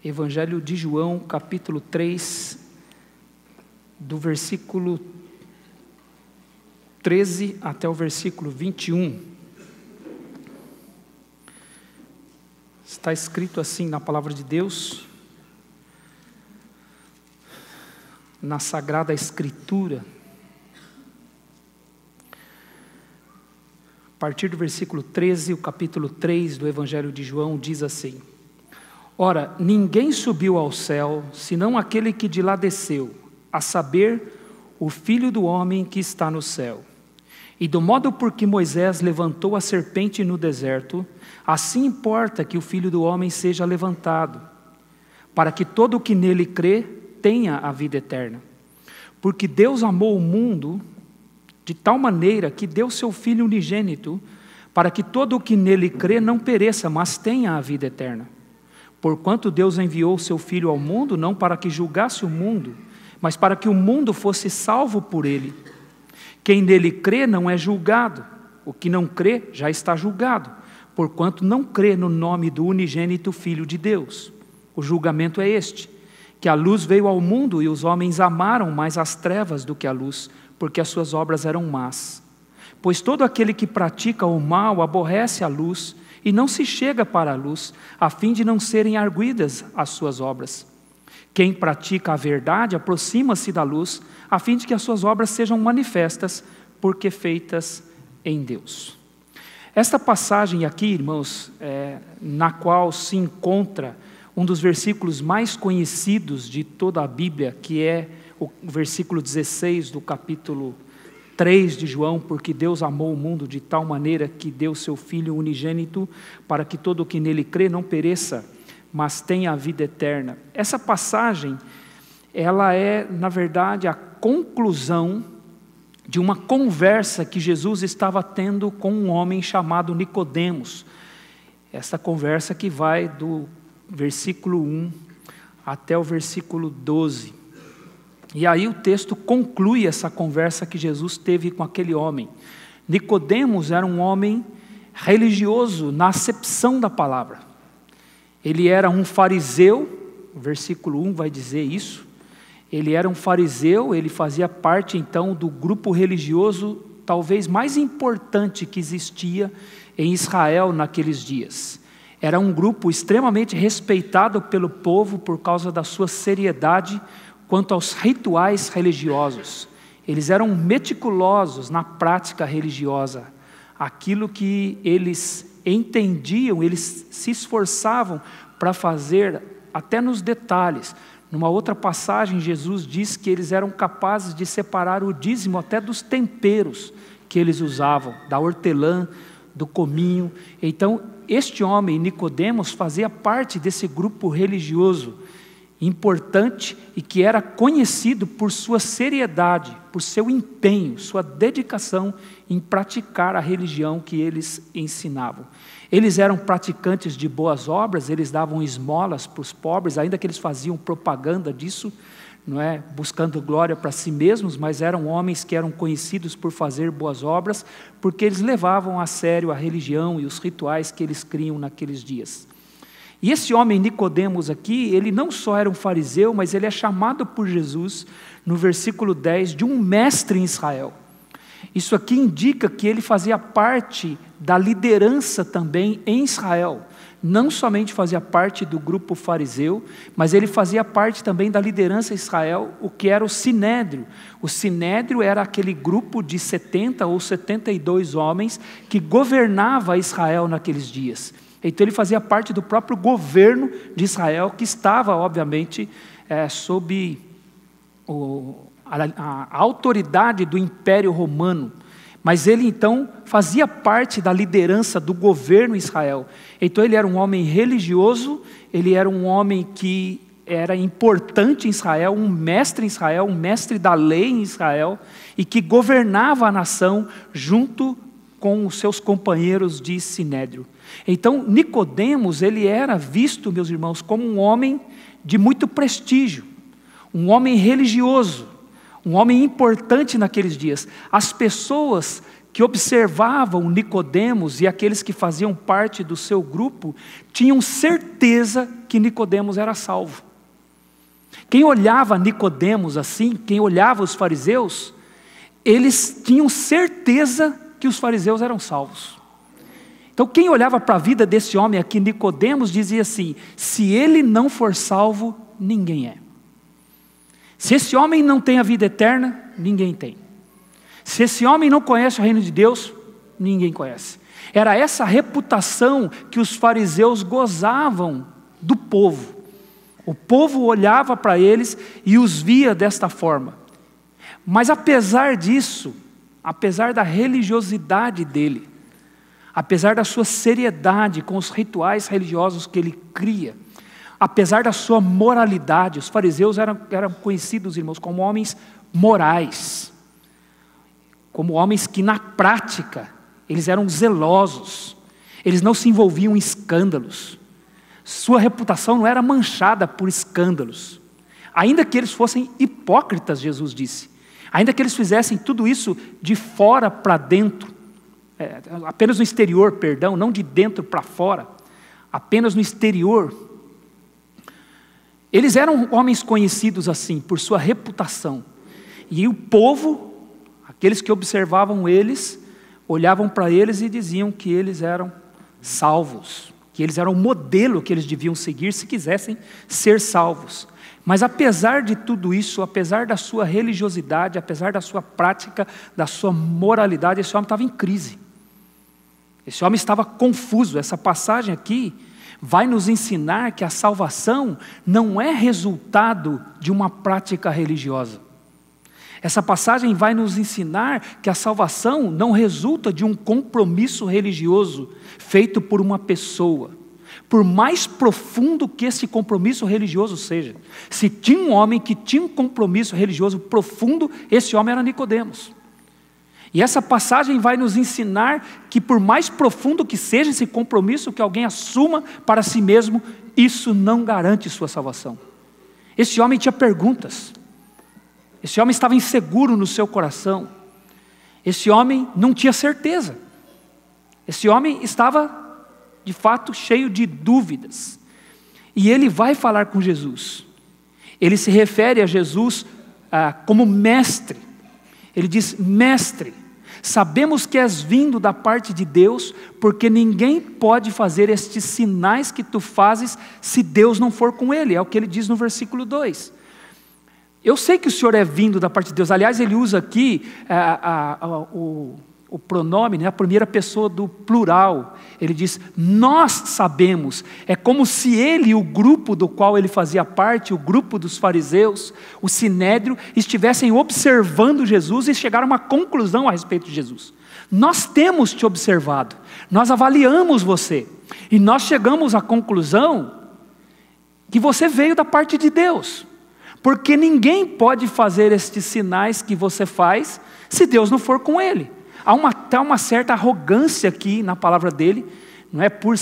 Evangelho de João, capítulo 3, do versículo 13 até o versículo 21. Está escrito assim na palavra de Deus, na Sagrada Escritura. A partir do versículo 13, o capítulo 3 do Evangelho de João diz assim: Ora, ninguém subiu ao céu, senão aquele que de lá desceu, a saber, o Filho do homem que está no céu. E do modo por que Moisés levantou a serpente no deserto, assim importa que o Filho do homem seja levantado, para que todo o que nele crê tenha a vida eterna. Porque Deus amou o mundo de tal maneira que deu seu Filho unigênito, para que todo o que nele crê não pereça, mas tenha a vida eterna. Porquanto Deus enviou seu Filho ao mundo, não para que julgasse o mundo, mas para que o mundo fosse salvo por ele. Quem nele crê não é julgado, o que não crê já está julgado, porquanto não crê no nome do unigênito Filho de Deus. O julgamento é este, que a luz veio ao mundo e os homens amaram mais as trevas do que a luz, porque as suas obras eram más. Pois todo aquele que pratica o mal aborrece a luz e não se chega para a luz, a fim de não serem arguidas as suas obras. Quem pratica a verdade aproxima-se da luz, a fim de que as suas obras sejam manifestas, porque feitas em Deus. Esta passagem aqui, irmãos, na qual se encontra um dos versículos mais conhecidos de toda a Bíblia, que é o versículo 16 do capítulo 3 de João, porque Deus amou o mundo de tal maneira que deu seu Filho unigênito, para que todo o que nele crê não pereça, mas tenha a vida eterna. Essa passagem, ela é, na verdade, a conclusão de uma conversa que Jesus estava tendo com um homem chamado Nicodemos. Essa conversa que vai do versículo 1 até o versículo 12. E aí o texto conclui essa conversa que Jesus teve com aquele homem. Nicodemos era um homem religioso na acepção da palavra. Ele era um fariseu, o versículo 1 vai dizer isso. Ele era um fariseu, ele fazia parte então do grupo religioso talvez mais importante que existia em Israel naqueles dias. Era um grupo extremamente respeitado pelo povo por causa da sua seriedade quanto aos rituais religiosos. Eles eram meticulosos na prática religiosa. Aquilo que eles entendiam, eles se esforçavam para fazer até nos detalhes. Numa outra passagem, Jesus diz que eles eram capazes de separar o dízimo até dos temperos que eles usavam, da hortelã, do cominho. Então, este homem, Nicodemos, fazia parte desse grupo religioso importante e que era conhecido por sua seriedade, por seu empenho, sua dedicação em praticar a religião que eles ensinavam. Eles eram praticantes de boas obras, eles davam esmolas para os pobres, ainda que eles faziam propaganda disso, não é, buscando glória para si mesmos, mas eram homens que eram conhecidos por fazer boas obras, porque eles levavam a sério a religião e os rituais que eles criam naqueles dias. E esse homem Nicodemos aqui, ele não só era um fariseu, mas ele é chamado por Jesus, no versículo 10, de um mestre em Israel. Isso aqui indica que ele fazia parte da liderança também em Israel. Não somente fazia parte do grupo fariseu, mas ele fazia parte também da liderança em Israel, o que era o Sinédrio. O Sinédrio era aquele grupo de 70 ou 72 homens que governava Israel naqueles dias. Então ele fazia parte do próprio governo de Israel, que estava, obviamente, sob a autoridade do Império Romano. Mas ele então fazia parte da liderança do governo em Israel. Então ele era um homem religioso, ele era um homem que era importante em Israel, um mestre em Israel, um mestre da lei em Israel, e que governava a nação junto com os seus companheiros de Sinédrio. Então Nicodemos, ele era visto, meus irmãos, como um homem de muito prestígio, um homem religioso, um homem importante naqueles dias. As pessoas que observavam Nicodemos e aqueles que faziam parte do seu grupo tinham certeza que Nicodemos era salvo. Quem olhava Nicodemos assim, quem olhava os fariseus, eles tinham certeza que os fariseus eram salvos. Então quem olhava para a vida desse homem aqui, Nicodemos, dizia assim: se ele não for salvo, ninguém é. Se esse homem não tem a vida eterna, ninguém tem. Se esse homem não conhece o reino de Deus, ninguém conhece. Era essa reputação que os fariseus gozavam do povo. O povo olhava para eles e os via desta forma. Mas apesar disso, apesar da religiosidade dele, apesar da sua seriedade com os rituais religiosos que ele cria, apesar da sua moralidade, os fariseus eram conhecidos, irmãos, como homens morais, como homens que na prática eles eram zelosos, eles não se envolviam em escândalos, sua reputação não era manchada por escândalos, ainda que eles fossem hipócritas, Jesus disse, ainda que eles fizessem tudo isso de fora para dentro, apenas no exterior, perdão, não de dentro para fora, apenas no exterior. Eles eram homens conhecidos assim, por sua reputação. E o povo, aqueles que observavam eles, olhavam para eles e diziam que eles eram salvos, que eles eram o modelo que eles deviam seguir se quisessem ser salvos. Mas apesar de tudo isso, apesar da sua religiosidade, apesar da sua prática, da sua moralidade, esse homem estava em crise. Esse homem estava confuso. Essa passagem aqui vai nos ensinar que a salvação não é resultado de uma prática religiosa. Essa passagem vai nos ensinar que a salvação não resulta de um compromisso religioso feito por uma pessoa. Por mais profundo que esse compromisso religioso seja. Se tinha um homem que tinha um compromisso religioso profundo, esse homem era Nicodemos. E essa passagem vai nos ensinar que por mais profundo que seja esse compromisso que alguém assuma para si mesmo, isso não garante sua salvação. Esse homem tinha perguntas. Esse homem estava inseguro no seu coração. Esse homem não tinha certeza. Esse homem estava, de fato, cheio de dúvidas. E ele vai falar com Jesus. Ele se refere a Jesus como mestre. Ele diz: mestre, sabemos que és vindo da parte de Deus, porque ninguém pode fazer estes sinais que tu fazes se Deus não for com ele. É o que ele diz no versículo 2. Eu sei que o Senhor é vindo da parte de Deus. Aliás, ele usa aqui o pronome, a primeira pessoa do plural. Ele diz: nós sabemos. É como se ele e o grupo do qual ele fazia parte, o grupo dos fariseus, o sinédrio, estivessem observando Jesus e chegaram a uma conclusão a respeito de Jesus. Nós temos te observado, nós avaliamos você, e nós chegamos à conclusão que você veio da parte de Deus, porque ninguém pode fazer estes sinais que você faz se Deus não for com ele. Há até uma certa arrogância aqui na palavra dele, não é? Por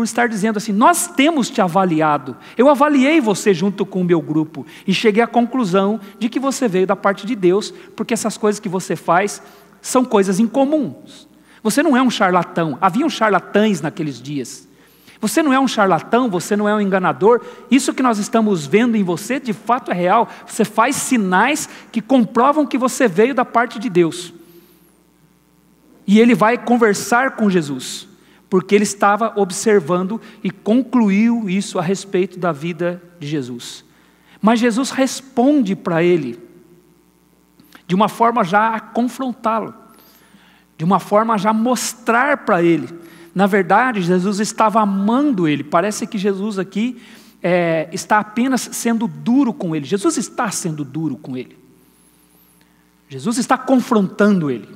estar dizendo assim: nós temos te avaliado, eu avaliei você junto com o meu grupo, e cheguei à conclusão de que você veio da parte de Deus, porque essas coisas que você faz são coisas incomuns. Você não é um charlatão, haviam charlatães naqueles dias. Você não é um charlatão, você não é um enganador, isso que nós estamos vendo em você de fato é real, você faz sinais que comprovam que você veio da parte de Deus. E ele vai conversar com Jesus, porque ele estava observando e concluiu isso a respeito da vida de Jesus. Mas Jesus responde para ele, de uma forma já a confrontá-lo, de uma forma a já mostrar para ele. Na verdade, Jesus estava amando ele. Parece que Jesus aqui está apenas sendo duro com ele. Jesus está sendo duro com ele. Jesus está confrontando ele.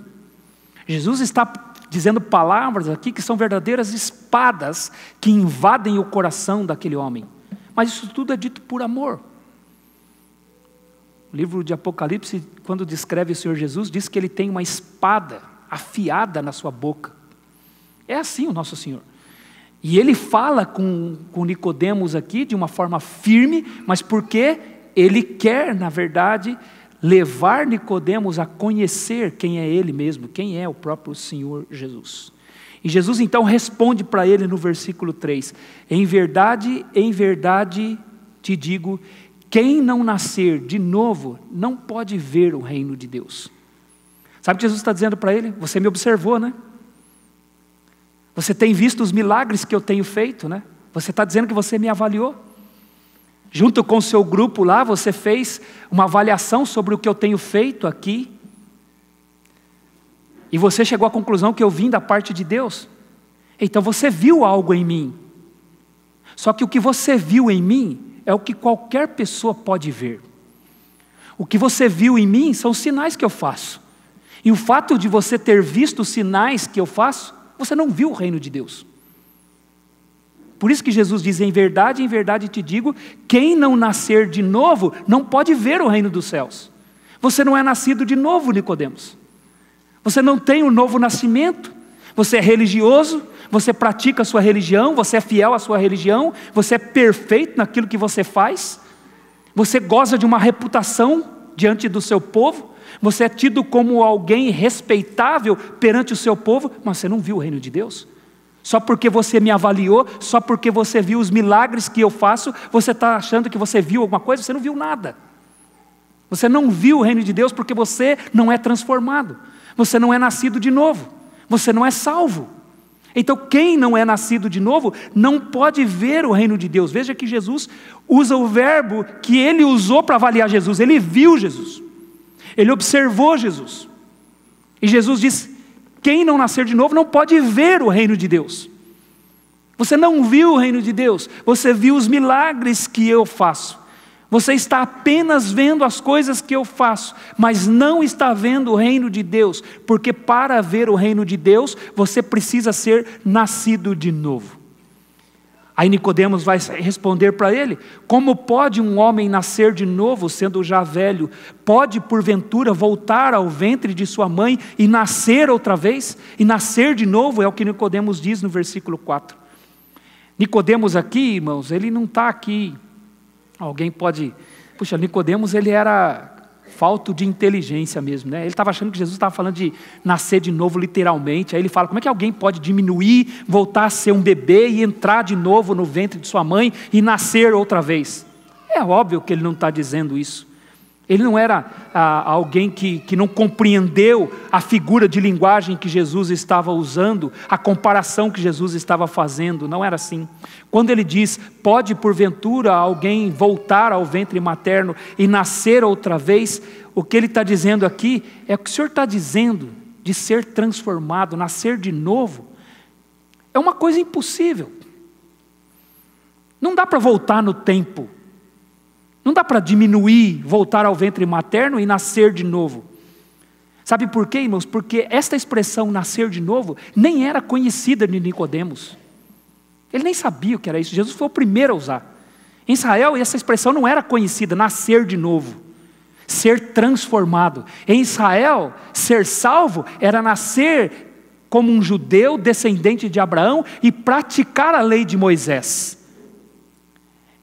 Jesus está dizendo palavras aqui que são verdadeiras espadas que invadem o coração daquele homem. Mas isso tudo é dito por amor. O livro de Apocalipse, quando descreve o Senhor Jesus, diz que ele tem uma espada afiada na sua boca. É assim o nosso Senhor. E ele fala com Nicodemos aqui de uma forma firme, mas porque ele quer, na verdade, levar Nicodemos a conhecer quem é ele mesmo, quem é o próprio Senhor Jesus. E Jesus então responde para ele no versículo 3: em verdade te digo, quem não nascer de novo não pode ver o reino de Deus. Sabe o que Jesus está dizendo para ele? Você me observou, né? Você tem visto os milagres que eu tenho feito, né? Você está dizendo que você me avaliou. Junto com o seu grupo lá, você fez uma avaliação sobre o que eu tenho feito aqui. E você chegou à conclusão que eu vim da parte de Deus. Então você viu algo em mim. Só que o que você viu em mim é o que qualquer pessoa pode ver. O que você viu em mim são os sinais que eu faço. E o fato de você ter visto os sinais que eu faço, você não viu o reino de Deus. Por isso que Jesus diz, em verdade te digo, quem não nascer de novo não pode ver o reino dos céus. Você não é nascido de novo, Nicodemos. Você não tem um novo nascimento. Você é religioso, você pratica a sua religião, você é fiel à sua religião, você é perfeito naquilo que você faz, você goza de uma reputação diante do seu povo, você é tido como alguém respeitável perante o seu povo, mas você não viu o reino de Deus. Só porque você me avaliou, só porque você viu os milagres que eu faço, você está achando que você viu alguma coisa? Você não viu nada. Você não viu o reino de Deus porque você não é transformado. Você não é nascido de novo. Você não é salvo. Então quem não é nascido de novo não pode ver o reino de Deus. Veja que Jesus usa o verbo que ele usou para avaliar Jesus. Ele viu Jesus. Ele observou Jesus. E Jesus diz, quem não nascer de novo não pode ver o reino de Deus. Você não viu o reino de Deus. Você viu os milagres que eu faço. Você está apenas vendo as coisas que eu faço, mas não está vendo o reino de Deus, porque para ver o reino de Deus, você precisa ser nascido de novo. Aí Nicodemos vai responder para ele, como pode um homem nascer de novo, sendo já velho? Pode porventura voltar ao ventre de sua mãe e nascer outra vez? E nascer de novo é o que Nicodemos diz no versículo 4. Nicodemos aqui, irmãos, ele não está aqui. Alguém pode... Puxa, Nicodemos ele era falto de inteligência mesmo, né? Ele estava achando que Jesus estava falando de nascer de novo literalmente. Aí ele fala, como é que alguém pode diminuir, voltar a ser um bebê e entrar de novo no ventre de sua mãe e nascer outra vez? É óbvio que ele não está dizendo isso. Ele não era alguém que não compreendeu a figura de linguagem que Jesus estava usando, a comparação que Jesus estava fazendo, não era assim. Quando ele diz, pode porventura alguém voltar ao ventre materno e nascer outra vez, o que ele está dizendo aqui é o que o Senhor está dizendo de ser transformado, nascer de novo, é uma coisa impossível. Não dá para voltar no tempo. Não dá para diminuir, voltar ao ventre materno e nascer de novo. Sabe por quê, irmãos? Porque esta expressão, nascer de novo, nem era conhecida de Nicodemos. Ele nem sabia o que era isso. Jesus foi o primeiro a usar. Em Israel, essa expressão não era conhecida, nascer de novo. Ser transformado. Em Israel, ser salvo era nascer como um judeu descendente de Abraão e praticar a lei de Moisés.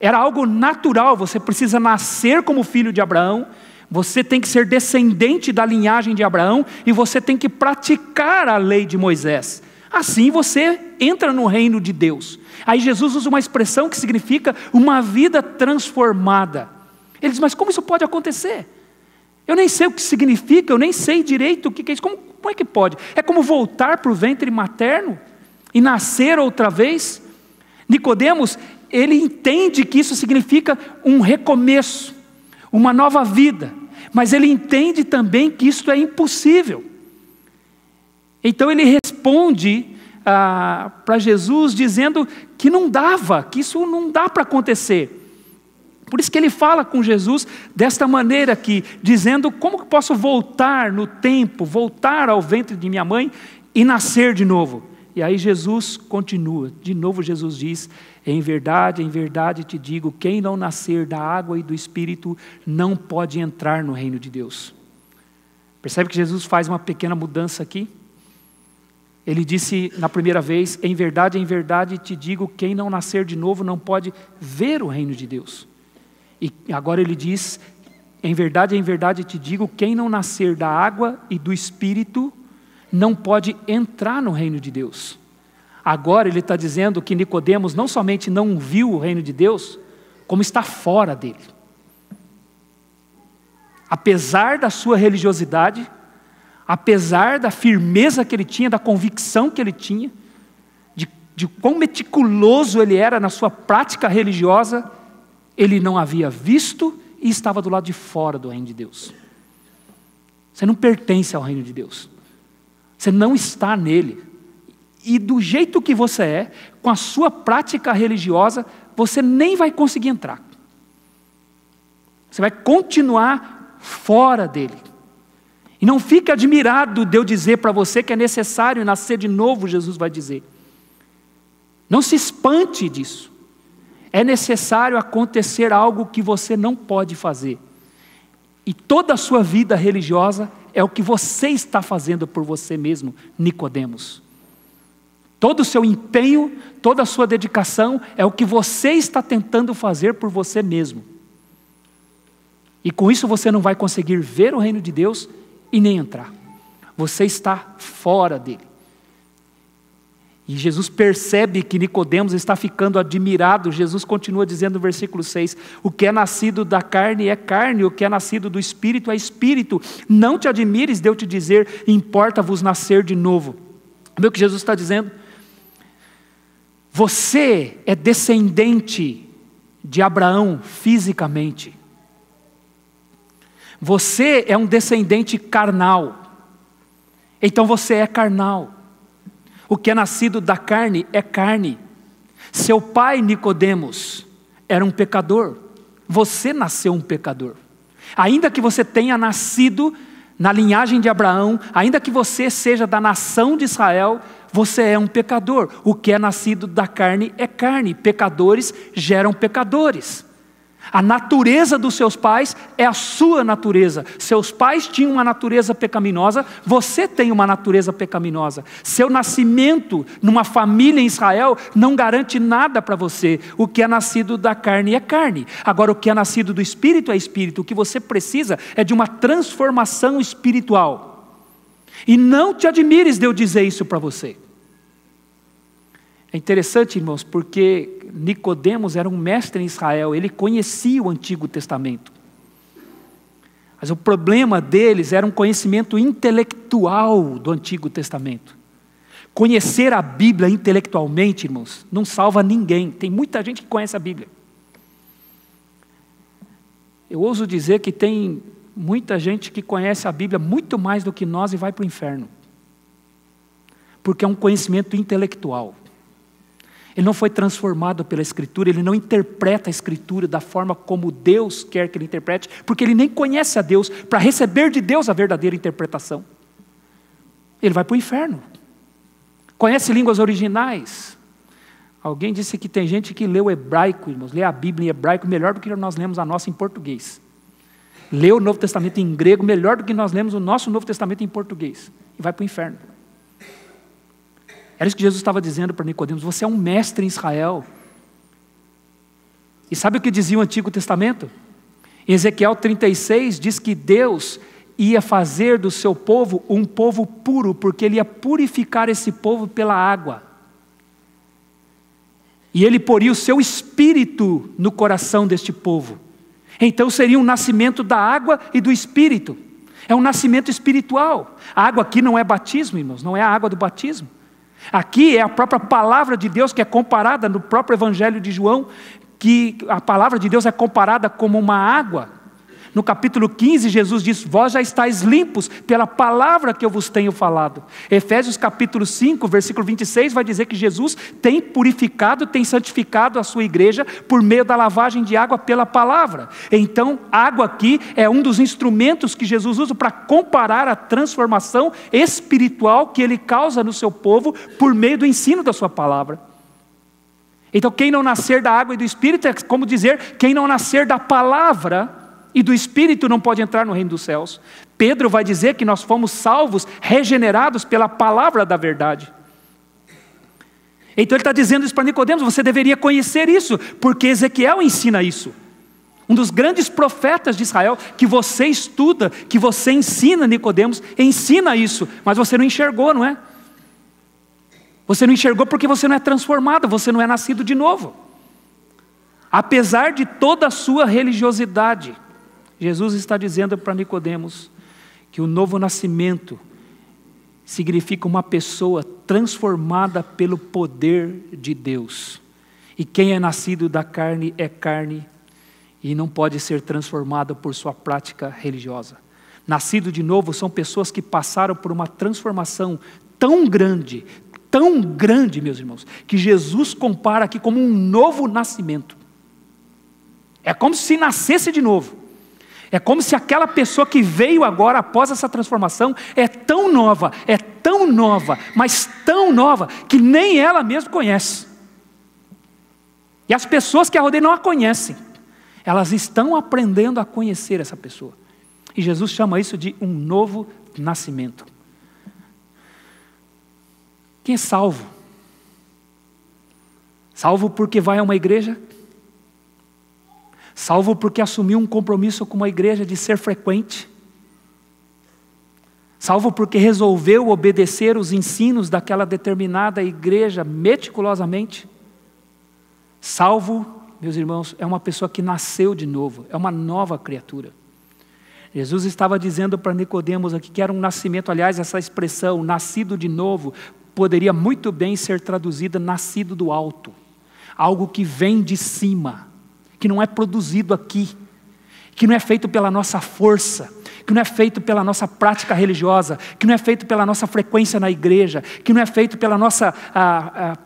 Era algo natural, você precisa nascer como filho de Abraão, você tem que ser descendente da linhagem de Abraão e você tem que praticar a lei de Moisés. Assim você entra no reino de Deus. Aí Jesus usa uma expressão que significa uma vida transformada. Ele diz, mas como isso pode acontecer? Eu nem sei o que significa, eu nem sei direito o que é isso. Como é que pode? É como voltar para o ventre materno e nascer outra vez? Nicodemos, ele entende que isso significa um recomeço, uma nova vida, mas ele entende também que isso é impossível. Então ele responde para Jesus dizendo que não dava, que isso não dá para acontecer. Por isso que ele fala com Jesus desta maneira aqui, dizendo, como que posso voltar no tempo, voltar ao ventre de minha mãe e nascer de novo? E aí Jesus continua, de novo Jesus diz, em verdade te digo, quem não nascer da água e do Espírito não pode entrar no reino de Deus. Percebe que Jesus faz uma pequena mudança aqui? Ele disse na primeira vez, em verdade te digo, quem não nascer de novo não pode ver o reino de Deus. E agora ele diz, em verdade te digo, quem não nascer da água e do Espírito não pode entrar no reino de Deus. Agora ele está dizendo que Nicodemos não somente não viu o reino de Deus, como está fora dele. Apesar da sua religiosidade, apesar da firmeza que ele tinha, da convicção que ele tinha, de quão meticuloso ele era na sua prática religiosa, ele não havia visto e estava do lado de fora do reino de Deus. Você não pertence ao reino de Deus. Você não está nele. E do jeito que você é, com a sua prática religiosa, você nem vai conseguir entrar. Você vai continuar fora dele. E não fique admirado de eu dizer para você que é necessário nascer de novo, Jesus vai dizer. Não se espante disso. É necessário acontecer algo que você não pode fazer. E toda a sua vida religiosa é o que você está fazendo por você mesmo, Nicodemos. Todo o seu empenho, toda a sua dedicação é o que você está tentando fazer por você mesmo. E com isso você não vai conseguir ver o reino de Deus e nem entrar. Você está fora dele. E Jesus percebe que Nicodemos está ficando admirado. Jesus continua dizendo no versículo 6, o que é nascido da carne é carne, o que é nascido do Espírito é Espírito. Não te admires de eu te dizer, importa-vos nascer de novo. Vê o que Jesus está dizendo? Você é descendente de Abraão fisicamente. Você é um descendente carnal. Então você é carnal. O que é nascido da carne é carne. Seu pai Nicodemos era um pecador. Você nasceu um pecador. Ainda que você tenha nascido na linhagem de Abraão, ainda que você seja da nação de Israel, você é um pecador. O que é nascido da carne é carne. Pecadores geram pecadores. A natureza dos seus pais é a sua natureza. Seus pais tinham uma natureza pecaminosa, você tem uma natureza pecaminosa. Seu nascimento numa família em Israel não garante nada para você. O que é nascido da carne é carne. Agora, o que é nascido do Espírito é Espírito. O que você precisa é de uma transformação espiritual. E não te admires de eu dizer isso para você. É interessante, irmãos, porque Nicodemos era um mestre em Israel, ele conhecia o Antigo Testamento. Mas o problema deles era um conhecimento intelectual do Antigo Testamento. Conhecer a Bíblia intelectualmente, irmãos, não salva ninguém. Tem muita gente que conhece a Bíblia. Eu ouso dizer que tem muita gente que conhece a Bíblia muito mais do que nós e vai para o inferno. Porque é um conhecimento intelectual. Ele não foi transformado pela Escritura, ele não interpreta a Escritura da forma como Deus quer que ele interprete, porque ele nem conhece a Deus para receber de Deus a verdadeira interpretação. Ele vai para o inferno. Conhece línguas originais. Alguém disse que tem gente que lê o hebraico, irmãos, lê a Bíblia em hebraico melhor do que nós lemos a nossa em português. Lê o Novo Testamento em grego melhor do que nós lemos o nosso Novo Testamento em português. E vai para o inferno. Era isso que Jesus estava dizendo para Nicodemos, você é um mestre em Israel. E sabe o que dizia o Antigo Testamento? Em Ezequiel 36 diz que Deus ia fazer do seu povo um povo puro, porque ele ia purificar esse povo pela água. E ele poria o seu espírito no coração deste povo. Então seria um nascimento da água e do espírito. É um nascimento espiritual. A água aqui não é batismo, irmãos, não é a água do batismo. Aqui é a própria palavra de Deus que é comparada no próprio Evangelho de João, que a palavra de Deus é comparada como uma água. No capítulo 15, Jesus diz, vós já estáis limpos pela palavra que eu vos tenho falado. Efésios capítulo 5, versículo 26, vai dizer que Jesus tem purificado, tem santificado a sua igreja por meio da lavagem de água pela palavra. Então, água aqui é um dos instrumentos que Jesus usa para comparar a transformação espiritual que ele causa no seu povo por meio do ensino da sua palavra. Então, quem não nascer da água e do Espírito é como dizer, quem não nascer da palavra e do Espírito não pode entrar no reino dos céus. Pedro vai dizer que nós fomos salvos, regenerados pela palavra da verdade. Então ele está dizendo isso para Nicodemos, você deveria conhecer isso, porque Ezequiel ensina isso. Um dos grandes profetas de Israel, que você estuda, que você ensina, Nicodemos, ensina isso, mas você não enxergou, não é? Você não enxergou porque você não é transformado, você não é nascido de novo. Apesar de toda a sua religiosidade, Jesus está dizendo para Nicodemos que o novo nascimento significa uma pessoa transformada pelo poder de Deus. E quem é nascido da carne é carne e não pode ser transformado por sua prática religiosa. Nascido de novo são pessoas que passaram por uma transformação tão grande, meus irmãos, que Jesus compara aqui como um novo nascimento. É como se nascesse de novo. É como se aquela pessoa que veio agora após essa transformação é tão nova, mas tão nova, que nem ela mesma conhece. E as pessoas que a rodeiam não a conhecem. Elas estão aprendendo a conhecer essa pessoa. E Jesus chama isso de um novo nascimento. Quem é salvo? Salvo porque vai a uma igreja? Salvo porque assumiu um compromisso com uma igreja de ser frequente? Salvo porque resolveu obedecer os ensinos daquela determinada igreja meticulosamente? Salvo, meus irmãos, é uma pessoa que nasceu de novo, é uma nova criatura. Jesus estava dizendo para Nicodemos aqui que era um nascimento, aliás, essa expressão, nascido de novo, poderia muito bem ser traduzida nascido do alto. Algo que vem de cima, que não é produzido aqui, que não é feito pela nossa força, que não é feito pela nossa prática religiosa, que não é feito pela nossa frequência na igreja, que não é feito pela nossa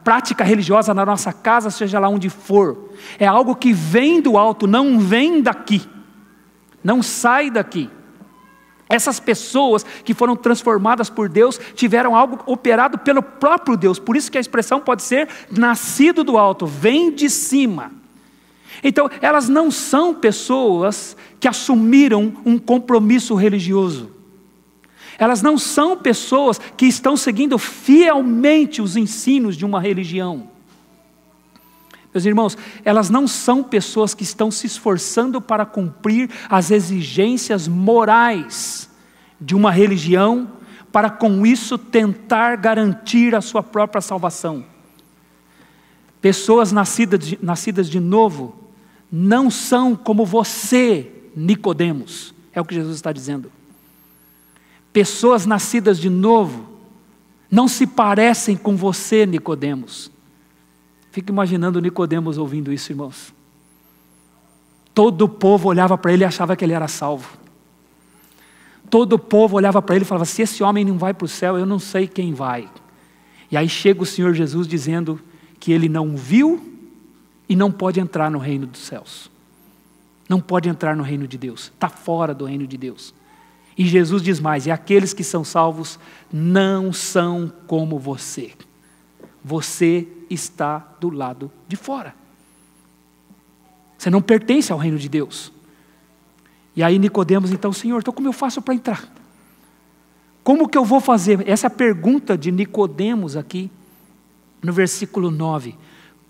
prática religiosa na nossa casa, seja lá onde for. É algo que vem do alto, não vem daqui, não sai daqui. Essas pessoas que foram transformadas por Deus tiveram algo operado pelo próprio Deus, por isso que a expressão pode ser nascido do alto, vem de cima. Então, elas não são pessoas que assumiram um compromisso religioso. Elas não são pessoas que estão seguindo fielmente os ensinos de uma religião. Meus irmãos, elas não são pessoas que estão se esforçando para cumprir as exigências morais de uma religião, para com isso tentar garantir a sua própria salvação. Pessoas nascidas de novo não são como você, Nicodemos, é o que Jesus está dizendo. Pessoas nascidas de novo não se parecem com você, Nicodemos. Fico imaginando Nicodemos ouvindo isso, irmãos. Todo o povo olhava para ele e achava que ele era salvo. Todo o povo olhava para ele e falava, se esse homem não vai para o céu, eu não sei quem vai. E aí chega o Senhor Jesus dizendo que ele não viu e não pode entrar no reino dos céus. Não pode entrar no reino de Deus. Está fora do reino de Deus. E Jesus diz mais, e aqueles que são salvos não são como você. Você está do lado de fora. Você não pertence ao reino de Deus. E aí Nicodemos, então, Senhor, então como eu faço para entrar? Como que eu vou fazer? Essa é a pergunta de Nicodemos aqui, no versículo 9.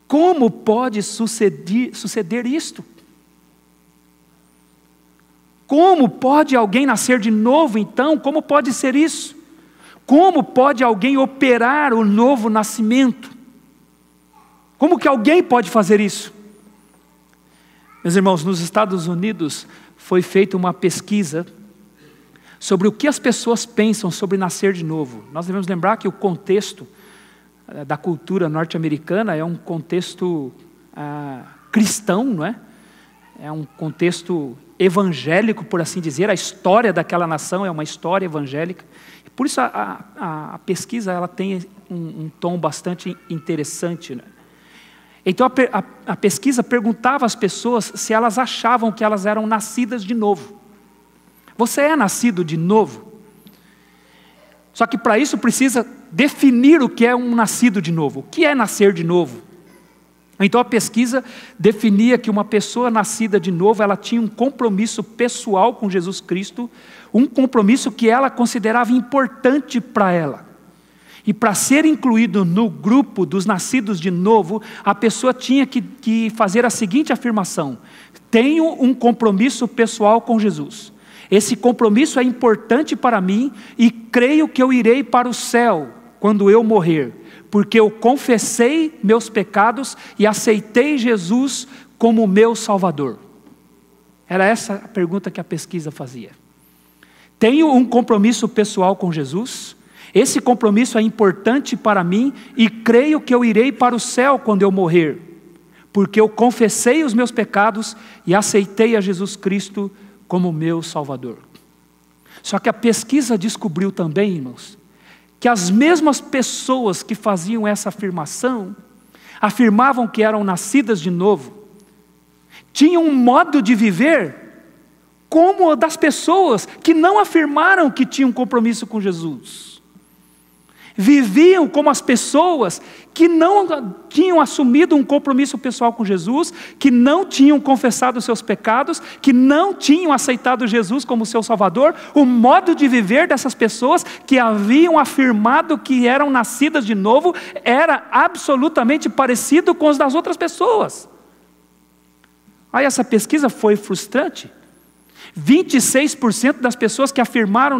Como pode suceder isto? Como pode alguém nascer de novo então? Como pode ser isso? Como pode alguém operar o novo nascimento? Como que alguém pode fazer isso? Meus irmãos, nos Estados Unidos foi feita uma pesquisa sobre o que as pessoas pensam sobre nascer de novo. Nós devemos lembrar que o contexto da cultura norte-americana é um contexto cristão, não é? É um contexto evangélico, por assim dizer. A história daquela nação é uma história evangélica. Por isso a pesquisa ela tem um tom bastante interessante, né? Então a pesquisa perguntava às pessoas se elas achavam que elas eram nascidas de novo. Você é nascido de novo? Só que para isso precisa definir o que é um nascido de novo. O que é nascer de novo? Então a pesquisa definia que uma pessoa nascida de novo, ela tinha um compromisso pessoal com Jesus Cristo, um compromisso que ela considerava importante para ela. E para ser incluído no grupo dos nascidos de novo, a pessoa tinha que fazer a seguinte afirmação: tenho um compromisso pessoal com Jesus. Esse compromisso é importante para mim e creio que eu irei para o céu quando eu morrer, porque eu confessei meus pecados e aceitei Jesus como meu Salvador. Era essa a pergunta que a pesquisa fazia. Tenho um compromisso pessoal com Jesus? Esse compromisso é importante para mim e creio que eu irei para o céu quando eu morrer, porque eu confessei os meus pecados e aceitei a Jesus Cristo como meu Salvador. Só que a pesquisa descobriu também, irmãos, que as mesmas pessoas que faziam essa afirmação, afirmavam que eram nascidas de novo, tinham um modo de viver como o das pessoas que não afirmaram que tinham compromisso com Jesus. Viviam como as pessoas que não tinham assumido um compromisso pessoal com Jesus, que não tinham confessado os seus pecados, que não tinham aceitado Jesus como seu Salvador. O modo de viver dessas pessoas que haviam afirmado que eram nascidas de novo era absolutamente parecido com os das outras pessoas. Aí essa pesquisa foi frustrante. 26% das pessoas que afirmaram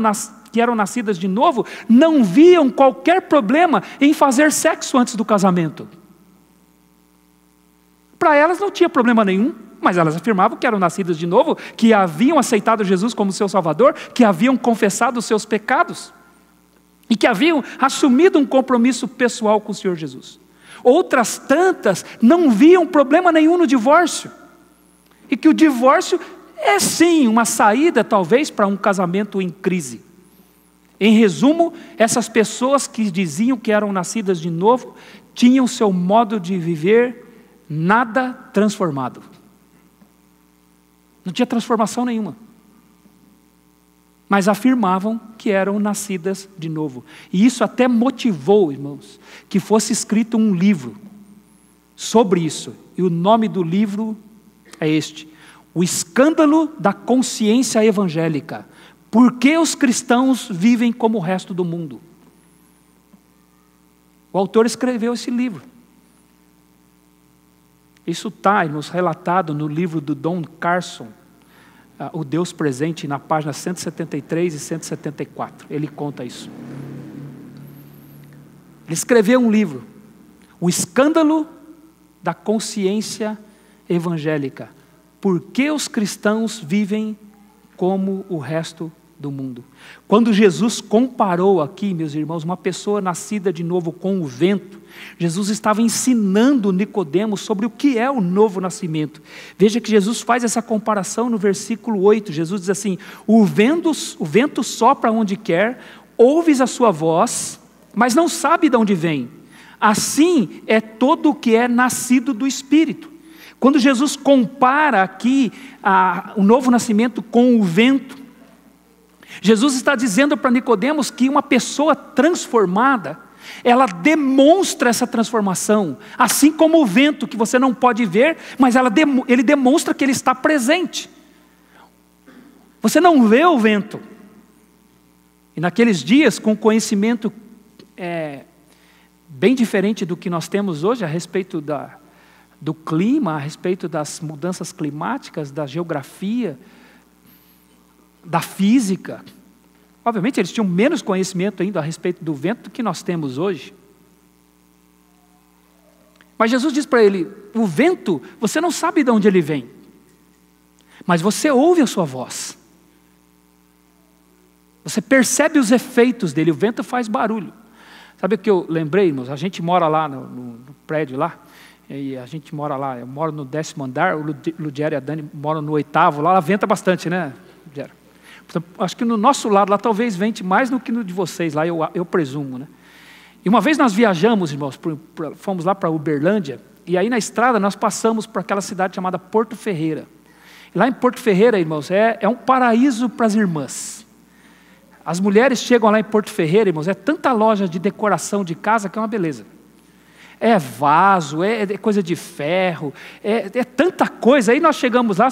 que eram nascidas de novo não viam qualquer problema em fazer sexo antes do casamento. Para elas não tinha problema nenhum, mas elas afirmavam que eram nascidas de novo, que haviam aceitado Jesus como seu Salvador, que haviam confessado os seus pecados e que haviam assumido um compromisso pessoal com o Senhor Jesus. Outras tantas não viam problema nenhum no divórcio, e que o divórcio é sim uma saída talvez para um casamento em crise. Em resumo, essas pessoas que diziam que eram nascidas de novo, tinham seu modo de viver nada transformado. Não tinha transformação nenhuma. Mas afirmavam que eram nascidas de novo. E isso até motivou, irmãos, que fosse escrito um livro sobre isso. E o nome do livro é este: O Escândalo da Consciência Evangélica. Por que os cristãos vivem como o resto do mundo? O autor escreveu esse livro. Isso está, irmãos, relatado no livro do Don Carson, O Deus Presente, na página 173 e 174. Ele conta isso. Ele escreveu um livro, O Escândalo da Consciência Evangélica. Por que os cristãos vivem como o resto do mundo? Quando Jesus comparou aqui, meus irmãos, uma pessoa nascida de novo com o vento, Jesus estava ensinando Nicodemos sobre o que é o novo nascimento. Veja que Jesus faz essa comparação no versículo 8. Jesus diz assim: o vento sopra onde quer, ouves a sua voz, mas não sabe de onde vem. Assim é todo o que é nascido do Espírito. Quando Jesus compara aqui o novo nascimento com o vento, Jesus está dizendo para Nicodemos que uma pessoa transformada, ela demonstra essa transformação, assim como o vento que você não pode ver, mas ele demonstra que ele está presente. Você não vê o vento. E naqueles dias, com conhecimento bem diferente do que nós temos hoje a respeito do clima, a respeito das mudanças climáticas, da geografia, da física. Obviamente eles tinham menos conhecimento ainda a respeito do vento do que nós temos hoje. Mas Jesus diz para ele: o vento, você não sabe de onde ele vem, mas você ouve a sua voz. Você percebe os efeitos dele, o vento faz barulho. Sabe o que eu lembrei, irmãos? A gente mora lá no prédio lá, e a gente mora lá, eu moro no 10º andar, o Ludiero e a Dani moram no 8º, lá venta bastante, né, Ludiero? Acho que no nosso lado lá talvez vente mais do que no de vocês lá, eu presumo, né? E uma vez nós viajamos, irmãos, fomos lá para Uberlândia, e aí na estrada nós passamos por aquela cidade chamada Porto Ferreira. E lá em Porto Ferreira, irmãos, é um paraíso para as irmãs. As mulheres chegam lá em Porto Ferreira, irmãos, é tanta loja de decoração de casa que é uma beleza. É vaso, é coisa de ferro, é tanta coisa. Aí nós chegamos lá,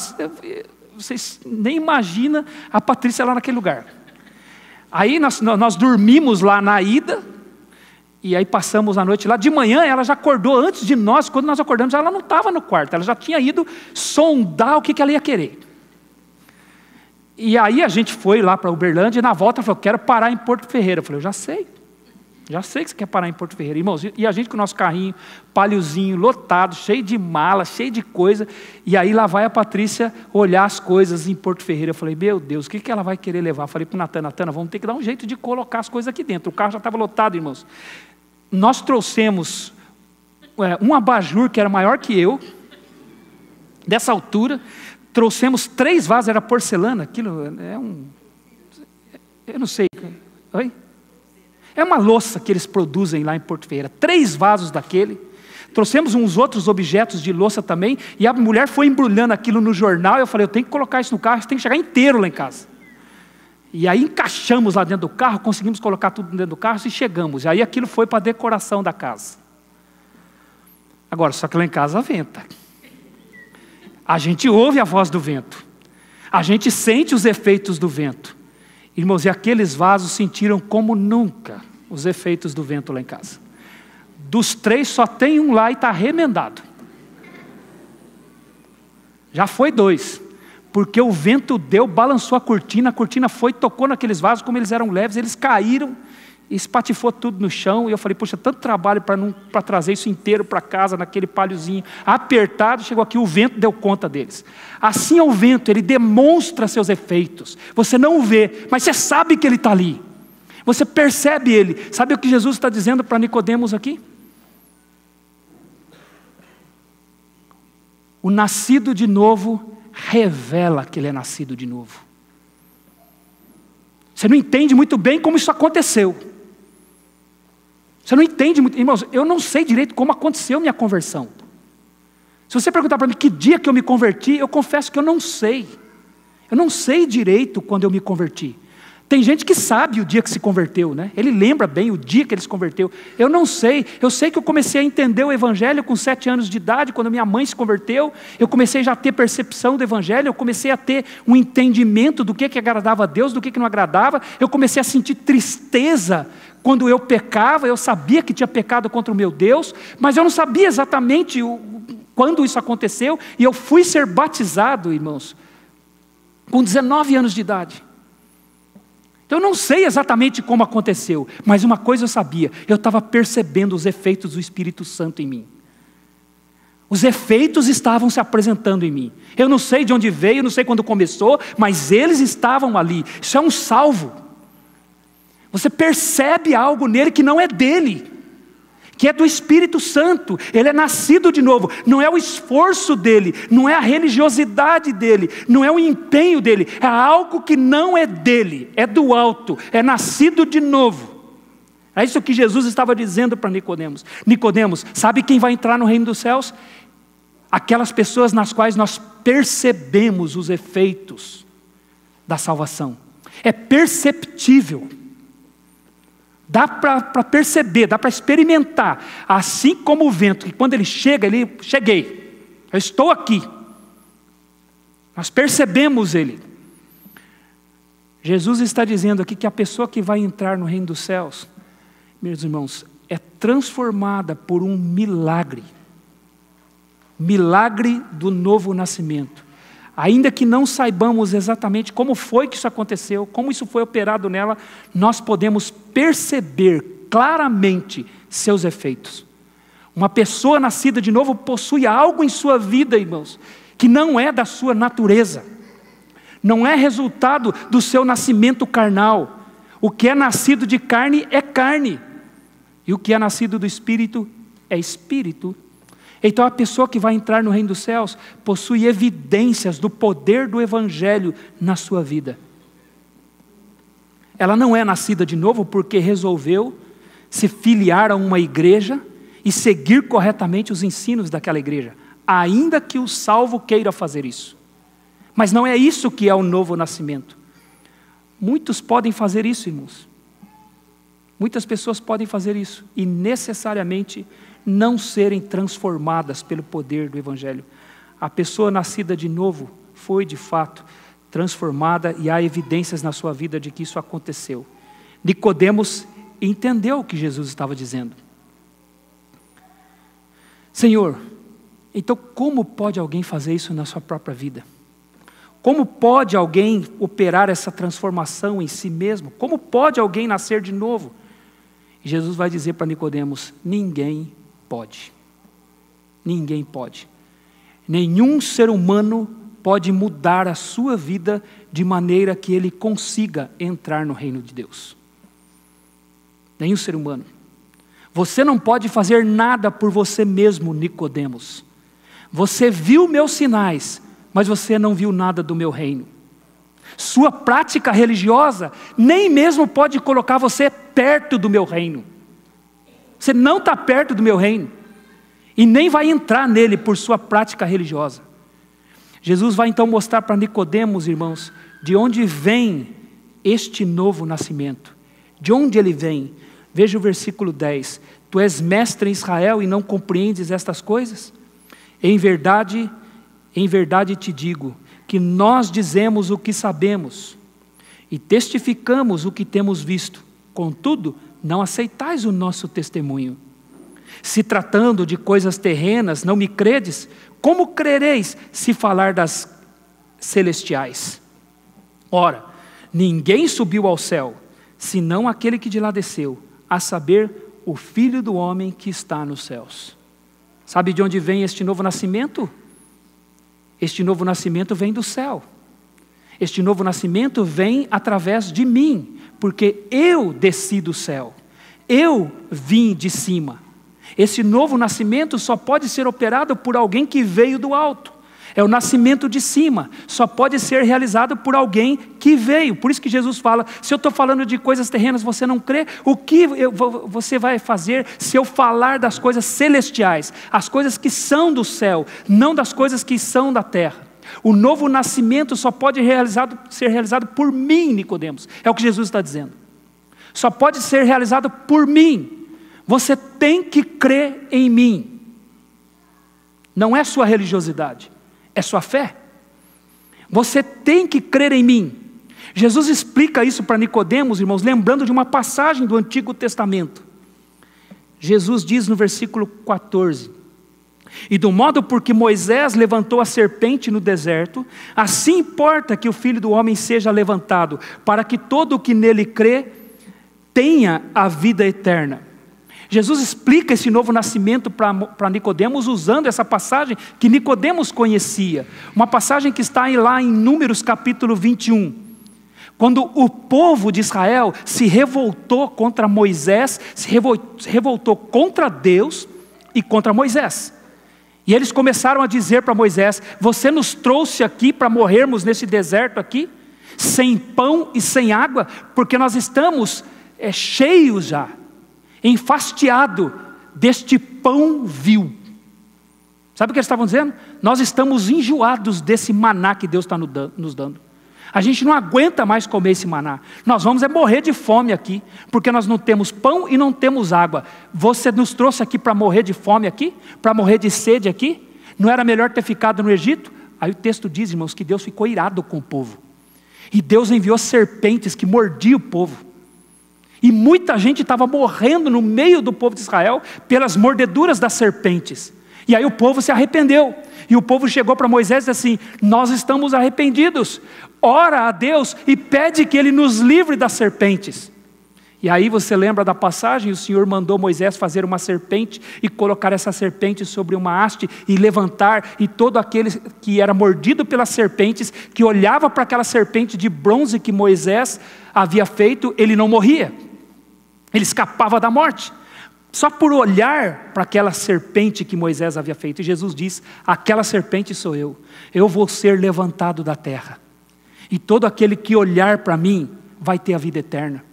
vocês nem imaginam a Patrícia lá naquele lugar. Aí nós dormimos lá na ida, e aí passamos a noite lá. De manhã ela já acordou antes de nós. Quando nós acordamos, ela não estava no quarto, ela já tinha ido sondar o que ela ia querer. E aí a gente foi lá para Uberlândia, e na volta ela falou: quero parar em Porto Ferreira. Eu falei: eu já sei. Já sei que você quer parar em Porto Ferreira. Irmãos, e a gente com o nosso carrinho, paliozinho, lotado, cheio de mala, cheio de coisa. E aí lá vai a Patrícia olhar as coisas em Porto Ferreira. Eu falei, meu Deus, o que ela vai querer levar? Eu falei para o Natan, vamos ter que dar um jeito de colocar as coisas aqui dentro. O carro já estava lotado, irmãos. Nós trouxemos um abajur que era maior que eu, dessa altura. Trouxemos 3 vasos, era porcelana. Aquilo eu não sei. Oi? É uma louça que eles produzem lá em Porto Ferreira. 3 vasos daquele. Trouxemos uns outros objetos de louça também. E a mulher foi embrulhando aquilo no jornal. Eu falei, eu tenho que colocar isso no carro. Isso tem que chegar inteiro lá em casa. E aí encaixamos lá dentro do carro. Conseguimos colocar tudo dentro do carro e chegamos. E aí aquilo foi para a decoração da casa. Agora, só que lá em casa venta. A gente ouve a voz do vento. A gente sente os efeitos do vento. Irmãos, e aqueles vasos sentiram como nunca os efeitos do vento lá em casa. Dos 3, só tem um lá e está remendado. Já foi 2. Porque o vento balançou a cortina foi, tocou naqueles vasos, como eles eram leves, eles caíram, espatifou tudo no chão. E eu falei, poxa, tanto trabalho para trazer isso inteiro para casa, naquele palhozinho apertado. Chegou aqui, o vento deu conta deles. Assim é o vento, ele demonstra seus efeitos. Você não o vê, mas você sabe que ele está ali. Você percebe ele. Sabe o que Jesus está dizendo para Nicodemos aqui? O nascido de novo revela que ele é nascido de novo. Você não entende muito bem como isso aconteceu. Você não entende muito. Irmãos, eu não sei direito como aconteceu minha conversão. Se você perguntar para mim que dia que eu me converti, eu confesso que eu não sei. Eu não sei direito quando eu me converti. Tem gente que sabe o dia que se converteu, né? Ele lembra bem o dia que ele se converteu. Eu não sei. Eu sei que eu comecei a entender o Evangelho com 7 anos de idade, quando minha mãe se converteu. Eu comecei já a ter percepção do Evangelho. Eu comecei a ter um entendimento do que agradava a Deus, do que não agradava. Eu comecei a sentir tristeza quando eu pecava. Eu sabia que tinha pecado contra o meu Deus, mas eu não sabia exatamente quando isso aconteceu. E eu fui ser batizado, irmãos, com 19 anos de idade. Eu não sei exatamente como aconteceu, mas uma coisa eu sabia, eu estava percebendo os efeitos do Espírito Santo em mim. Os efeitos estavam se apresentando em mim. Eu não sei de onde veio, não sei quando começou, mas eles estavam ali. Isso é um salvo. Você percebe algo nele que não é dele, que é do Espírito Santo. Ele é nascido de novo. Não é o esforço dele, não é a religiosidade dele, não é o empenho dele, é algo que não é dele, é do alto, é nascido de novo. É isso que Jesus estava dizendo para Nicodemos. Nicodemos, sabe quem vai entrar no reino dos céus? Aquelas pessoas nas quais nós percebemos os efeitos da salvação. É perceptível. Dá para perceber, dá para experimentar, assim como o vento, que quando ele chega, cheguei, eu estou aqui. Nós percebemos ele. Jesus está dizendo aqui que a pessoa que vai entrar no reino dos céus, meus irmãos, é transformada por um milagre. Milagre do novo nascimento. Ainda que não saibamos exatamente como foi que isso aconteceu, como isso foi operado nela, nós podemos perceber claramente seus efeitos. Uma pessoa nascida de novo possui algo em sua vida, irmãos, que não é da sua natureza. Não é resultado do seu nascimento carnal. O que é nascido de carne é carne. E o que é nascido do Espírito é Espírito. Então a pessoa que vai entrar no reino dos céus possui evidências do poder do Evangelho na sua vida. Ela não é nascida de novo porque resolveu se filiar a uma igreja e seguir corretamente os ensinos daquela igreja, ainda que o salvo queira fazer isso. Mas não é isso que é o novo nascimento. Muitos podem fazer isso, irmãos. Muitas pessoas podem fazer isso e necessariamente não serem transformadas pelo poder do Evangelho. A pessoa nascida de novo foi de fato transformada e há evidências na sua vida de que isso aconteceu. Nicodemos entendeu o que Jesus estava dizendo. Senhor, então como pode alguém fazer isso na sua própria vida? Como pode alguém operar essa transformação em si mesmo? Como pode alguém nascer de novo? E Jesus vai dizer para Nicodemos: ninguém pode. Ninguém pode. Nenhum ser humano pode mudar a sua vida de maneira que ele consiga entrar no reino de Deus. Nenhum ser humano. Você não pode fazer nada por você mesmo, Nicodemos. Você viu meus sinais, mas você não viu nada do meu reino. Sua prática religiosa nem mesmo pode colocar você perto do meu reino. Você não está perto do meu reino. E nem vai entrar nele por sua prática religiosa. Jesus vai então mostrar para Nicodemos, irmãos, de onde vem este novo nascimento. De onde ele vem? Veja o versículo 10. Tu és mestre em Israel e não compreendes estas coisas? Em verdade te digo, que nós dizemos o que sabemos e testificamos o que temos visto. Contudo, não aceitais o nosso testemunho. Se tratando de coisas terrenas, não me credes, como crereis se falar das celestiais? Ora, ninguém subiu ao céu, senão aquele que de lá desceu, a saber, o Filho do homem que está nos céus. Sabe de onde vem este novo nascimento? Este novo nascimento vem do céu. Este novo nascimento vem através de mim, porque eu desci do céu. Eu vim de cima. Esse novo nascimento só pode ser operado por alguém que veio do alto. É o nascimento de cima. Só pode ser realizado por alguém que veio. Por isso que Jesus fala: se eu estou falando de coisas terrenas, você não crê? O que você vai fazer se eu falar das coisas celestiais? As coisas que são do céu, não das coisas que são da terra. O novo nascimento só pode ser realizado por mim, Nicodemos. É o que Jesus está dizendo. Só pode ser realizado por mim. Você tem que crer em mim. Não é sua religiosidade, é sua fé. Você tem que crer em mim. Jesus explica isso para Nicodemos, irmãos, lembrando de uma passagem do Antigo Testamento. Jesus diz no versículo 14: e do modo por que Moisés levantou a serpente no deserto, assim importa que o Filho do homem seja levantado, para que todo o que nele crê tenha a vida eterna. Jesus explica esse novo nascimento para Nicodemos usando essa passagem que Nicodemos conhecia. Uma passagem que está lá em Números capítulo 21. Quando o povo de Israel se revoltou contra Moisés, se revoltou contra Deus e contra Moisés. E eles começaram a dizer para Moisés: você nos trouxe aqui para morrermos nesse deserto aqui, sem pão e sem água, porque nós estamos cheios já, enfastiado deste pão vil. Sabe o que eles estavam dizendo? Nós estamos enjoados desse maná que Deus está nos dando. A gente não aguenta mais comer esse maná. Nós vamos morrer de fome aqui, porque nós não temos pão e não temos água. Você nos trouxe aqui para morrer de fome aqui? Para morrer de sede aqui? Não era melhor ter ficado no Egito? Aí o texto diz, irmãos, que Deus ficou irado com o povo. E Deus enviou serpentes que mordiam o povo. E muita gente estava morrendo no meio do povo de Israel pelas mordeduras das serpentes. E aí o povo se arrependeu. E o povo chegou para Moisés e disse assim: nós estamos arrependidos. Ora a Deus e pede que Ele nos livre das serpentes. E aí você lembra da passagem? O Senhor mandou Moisés fazer uma serpente e colocar essa serpente sobre uma haste e levantar. E todo aquele que era mordido pelas serpentes, que olhava para aquela serpente de bronze que Moisés havia feito, ele não morria. Ele escapava da morte, só por olhar para aquela serpente que Moisés havia feito. E Jesus diz: aquela serpente sou eu vou ser levantado da terra, e todo aquele que olhar para mim vai ter a vida eterna.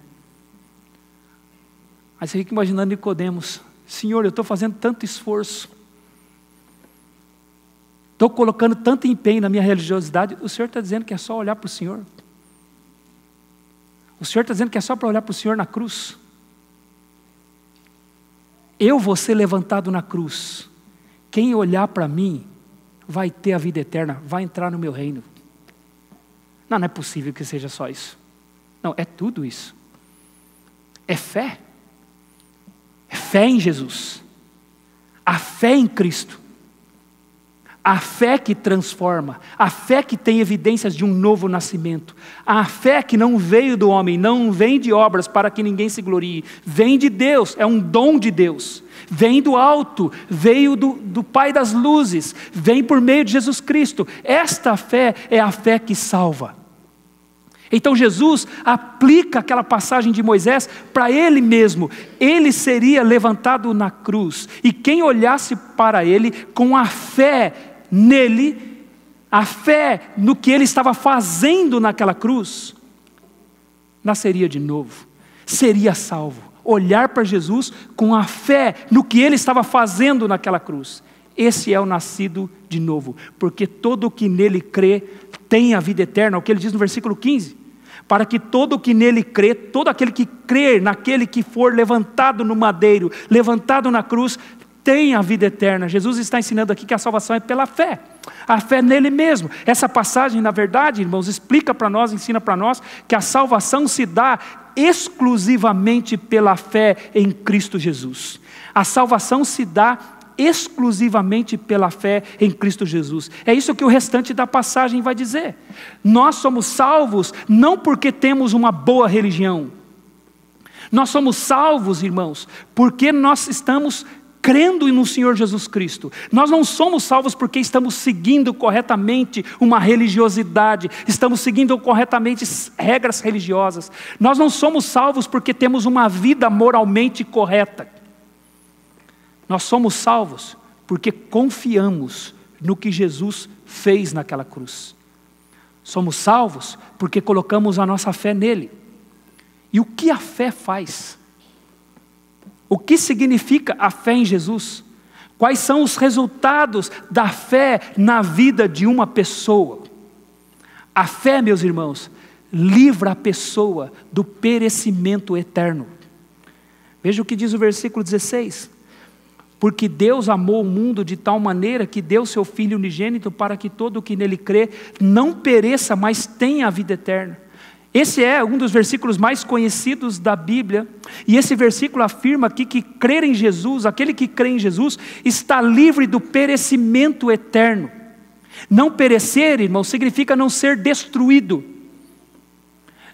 Aí você fica imaginando Nicodemos: Senhor, eu estou fazendo tanto esforço, estou colocando tanto empenho na minha religiosidade, o Senhor está dizendo que é só olhar para o Senhor? O Senhor está dizendo que é só para olhar para o Senhor na cruz? Eu vou ser levantado na cruz. Quem olhar para mim vai ter a vida eterna, vai entrar no meu reino. Não é possível que seja só isso. Não, é tudo isso. É fé. É fé em Jesus. A fé em Cristo. A fé que transforma, a fé que tem evidências de um novo nascimento, a fé que não veio do homem, não vem de obras para que ninguém se glorie, vem de Deus, é um dom de Deus, vem do alto, veio do Pai das luzes, vem por meio de Jesus Cristo. Esta fé é a fé que salva. Então Jesus aplica aquela passagem de Moisés para ele mesmo. Ele seria levantado na cruz, e quem olhasse para ele com a fé nele, a fé no que ele estava fazendo naquela cruz, nasceria de novo, seria salvo. Olhar para Jesus com a fé no que ele estava fazendo naquela cruz. Esse é o nascido de novo, porque todo o que nele crê tem a vida eterna, o que ele diz no versículo 15. Para que todo o que nele crê, todo aquele que crer naquele que for levantado no madeiro, levantado na cruz, tenha a vida eterna. Jesus está ensinando aqui que a salvação é pela fé, a fé nele mesmo. Essa passagem, na verdade, irmãos, explica para nós, ensina para nós, que a salvação se dá exclusivamente pela fé em Cristo Jesus. A salvação se dá exclusivamente pela fé em Cristo Jesus. É isso que o restante da passagem vai dizer. Nós somos salvos não porque temos uma boa religião. Nós somos salvos, irmãos, porque nós estamos crendo no Senhor Jesus Cristo. Nós não somos salvos porque estamos seguindo corretamente uma religiosidade, estamos seguindo corretamente regras religiosas. Nós não somos salvos porque temos uma vida moralmente correta. Nós somos salvos porque confiamos no que Jesus fez naquela cruz. Somos salvos porque colocamos a nossa fé nele. E o que a fé faz? O que significa a fé em Jesus? Quais são os resultados da fé na vida de uma pessoa? A fé, meus irmãos, livra a pessoa do perecimento eterno. Veja o que diz o versículo 16. Porque Deus amou o mundo de tal maneira que deu seu Filho unigênito para que todo o que nele crê não pereça, mas tenha a vida eterna. Esse é um dos versículos mais conhecidos da Bíblia, e esse versículo afirma aqui que crer em Jesus, aquele que crê em Jesus, está livre do perecimento eterno. Não perecer, irmão, significa não ser destruído,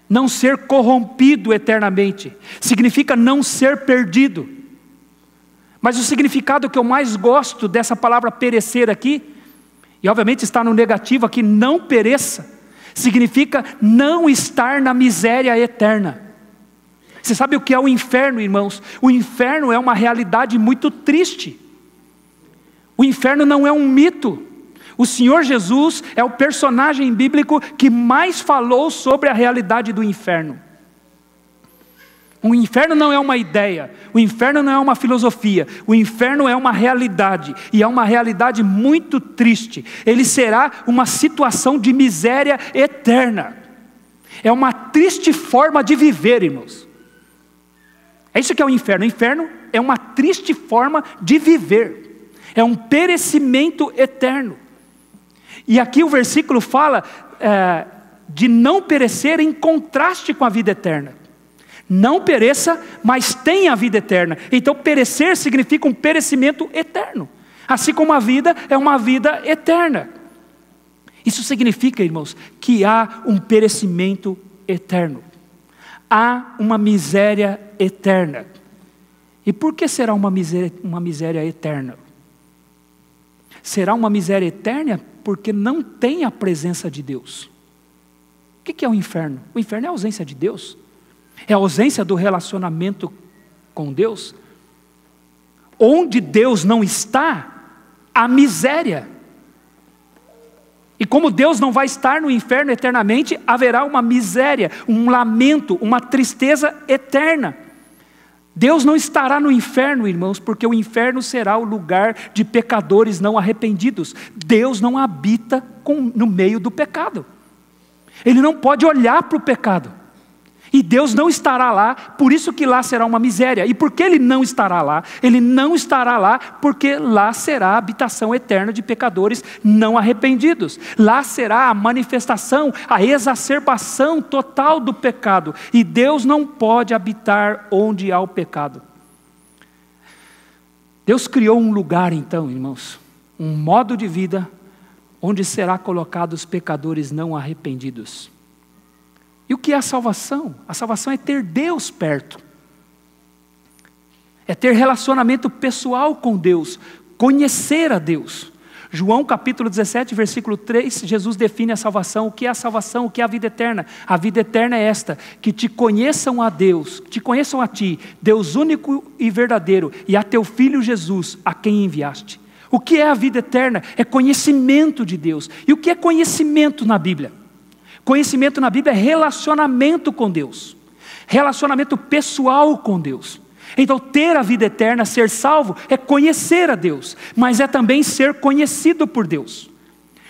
não ser corrompido eternamente, significa não ser perdido. Mas o significado que eu mais gosto dessa palavra perecer aqui, e obviamente está no negativo aqui, não pereça, significa não estar na miséria eterna. Você sabe o que é o inferno, irmãos? O inferno é uma realidade muito triste. O inferno não é um mito. O Senhor Jesus é o personagem bíblico que mais falou sobre a realidade do inferno. O inferno não é uma ideia, o inferno não é uma filosofia, o inferno é uma realidade, e é uma realidade muito triste. Ele será uma situação de miséria eterna. É uma triste forma de viver, irmãos. É isso que é o inferno. O inferno é uma triste forma de viver, é um perecimento eterno. E aqui o versículo fala de não perecer em contraste com a vida eterna. Não pereça, mas tenha a vida eterna. Então perecer significa um perecimento eterno, assim como a vida é uma vida eterna. Isso significa, irmãos, que há um perecimento eterno. Há uma miséria eterna. E por que será uma miséria eterna? Será uma miséria eterna porque não tem a presença de Deus. O que é o inferno? O inferno é a ausência de Deus. É a ausência do relacionamento com Deus. Onde Deus não está, há miséria. E como Deus não vai estar no inferno eternamente, haverá uma miséria, um lamento, uma tristeza eterna. Deus não estará no inferno, irmãos, porque o inferno será o lugar de pecadores não arrependidos. Deus não habita no meio do pecado. Ele não pode olhar para o pecado. E Deus não estará lá, por isso que lá será uma miséria. E por que Ele não estará lá? Ele não estará lá porque lá será a habitação eterna de pecadores não arrependidos. Lá será a manifestação, a exacerbação total do pecado. E Deus não pode habitar onde há o pecado. Deus criou um lugar então, irmãos, um modo de vida onde será colocado os pecadores não arrependidos. E o que é a salvação? A salvação é ter Deus perto. É ter relacionamento pessoal com Deus, conhecer a Deus. João capítulo 17, versículo 3, Jesus define a salvação. O que é a salvação? O que é a vida eterna? A vida eterna é esta: que te conheçam a Deus, que te conheçam a ti, Deus único e verdadeiro, e a teu Filho Jesus, a quem enviaste. O que é a vida eterna? É conhecimento de Deus. E o que é conhecimento na Bíblia? Conhecimento na Bíblia é relacionamento com Deus, relacionamento pessoal com Deus. Então ter a vida eterna, ser salvo, é conhecer a Deus, mas é também ser conhecido por Deus.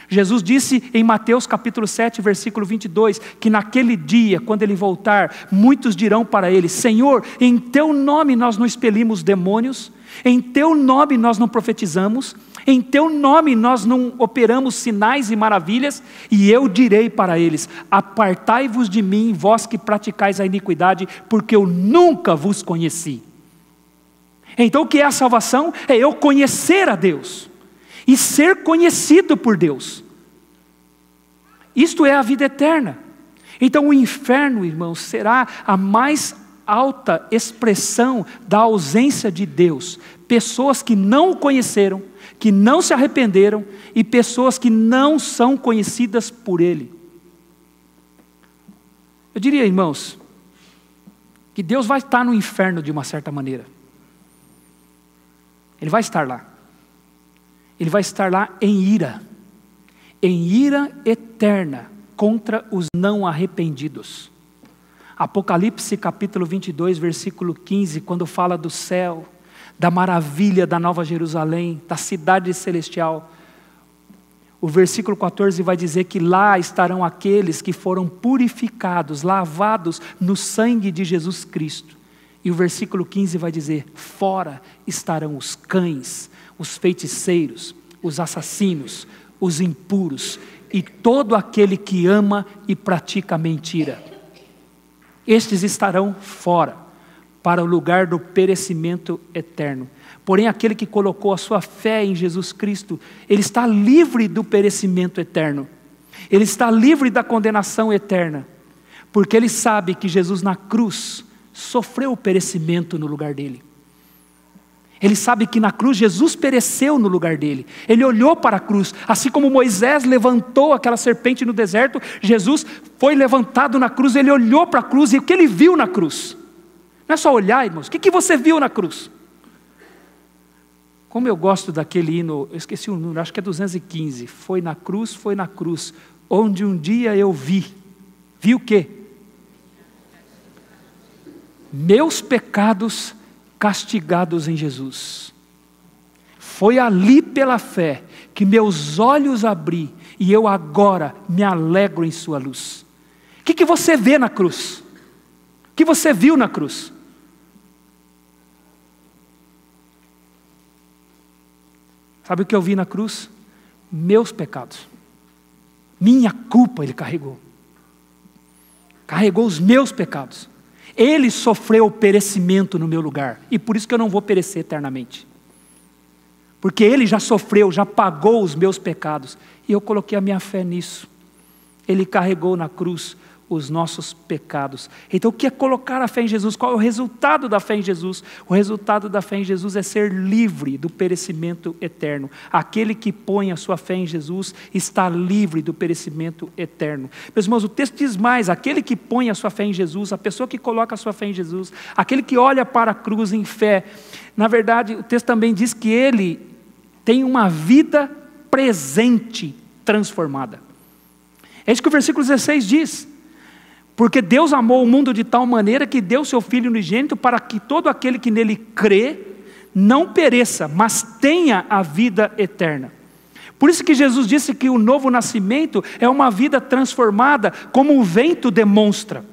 Jesus disse em Mateus capítulo 7, versículo 22, que naquele dia, quando Ele voltar, muitos dirão para Ele: Senhor, em Teu nome nós não expelimos demônios, em Teu nome nós não profetizamos, em Teu nome nós não operamos sinais e maravilhas. E eu direi para eles: apartai-vos de mim, vós que praticais a iniquidade, porque eu nunca vos conheci. Então o que é a salvação? É eu conhecer a Deus e ser conhecido por Deus. Isto é a vida eterna. Então o inferno, irmãos, será a mais alta expressão da ausência de Deus. Pessoas que não o conheceram, que não se arrependeram, e pessoas que não são conhecidas por Ele. Eu diria, irmãos, que Deus vai estar no inferno de uma certa maneira. Ele vai estar lá. Ele vai estar lá em ira eterna contra os não arrependidos. Apocalipse capítulo 22, versículo 15, quando fala do céu, da maravilha da Nova Jerusalém, da cidade celestial, o versículo 14 vai dizer que lá estarão aqueles que foram purificados, lavados no sangue de Jesus Cristo. E o versículo 15 vai dizer: fora estarão os cães, os feiticeiros, os assassinos, os impuros e todo aquele que ama e pratica mentira. Estes estarão fora, para o lugar do perecimento eterno. Porém, aquele que colocou a sua fé em Jesus Cristo, ele está livre do perecimento eterno. Ele está livre da condenação eterna, porque ele sabe que Jesus na cruz sofreu o perecimento no lugar dele. Ele sabe que na cruz Jesus pereceu no lugar dele. Ele olhou para a cruz, assim como Moisés levantou aquela serpente no deserto, Jesus foi levantado na cruz, ele olhou para a cruz, e o que ele viu na cruz? Não é só olhar, irmãos, o que você viu na cruz? Como eu gosto daquele hino, eu esqueci o número, acho que é 215, foi na cruz, onde um dia eu vi o quê? Meus pecados castigados em Jesus. Foi ali pela fé que meus olhos abri, e eu agora me alegro em sua luz. O que você vê na cruz? O que você viu na cruz? Sabe o que eu vi na cruz? Meus pecados. Minha culpa Ele carregou. Carregou os meus pecados. Ele sofreu o perecimento no meu lugar, e por isso que eu não vou perecer eternamente. Porque Ele já sofreu, já pagou os meus pecados, e eu coloquei a minha fé nisso. Ele carregou na cruz os nossos pecados. Então o que é colocar a fé em Jesus? Qual é o resultado da fé em Jesus? O resultado da fé em Jesus é ser livre do perecimento eterno. Aquele que põe a sua fé em Jesus está livre do perecimento eterno. Meus irmãos, o texto diz mais: aquele que põe a sua fé em Jesus, a pessoa que coloca a sua fé em Jesus, aquele que olha para a cruz em fé, na verdade o texto também diz que ele tem uma vida presente transformada. É isso que o versículo 16 diz. Porque Deus amou o mundo de tal maneira que deu seu Filho unigênito, para que todo aquele que nele crê não pereça, mas tenha a vida eterna. Por isso que Jesus disse que o novo nascimento é uma vida transformada, como o vento demonstra.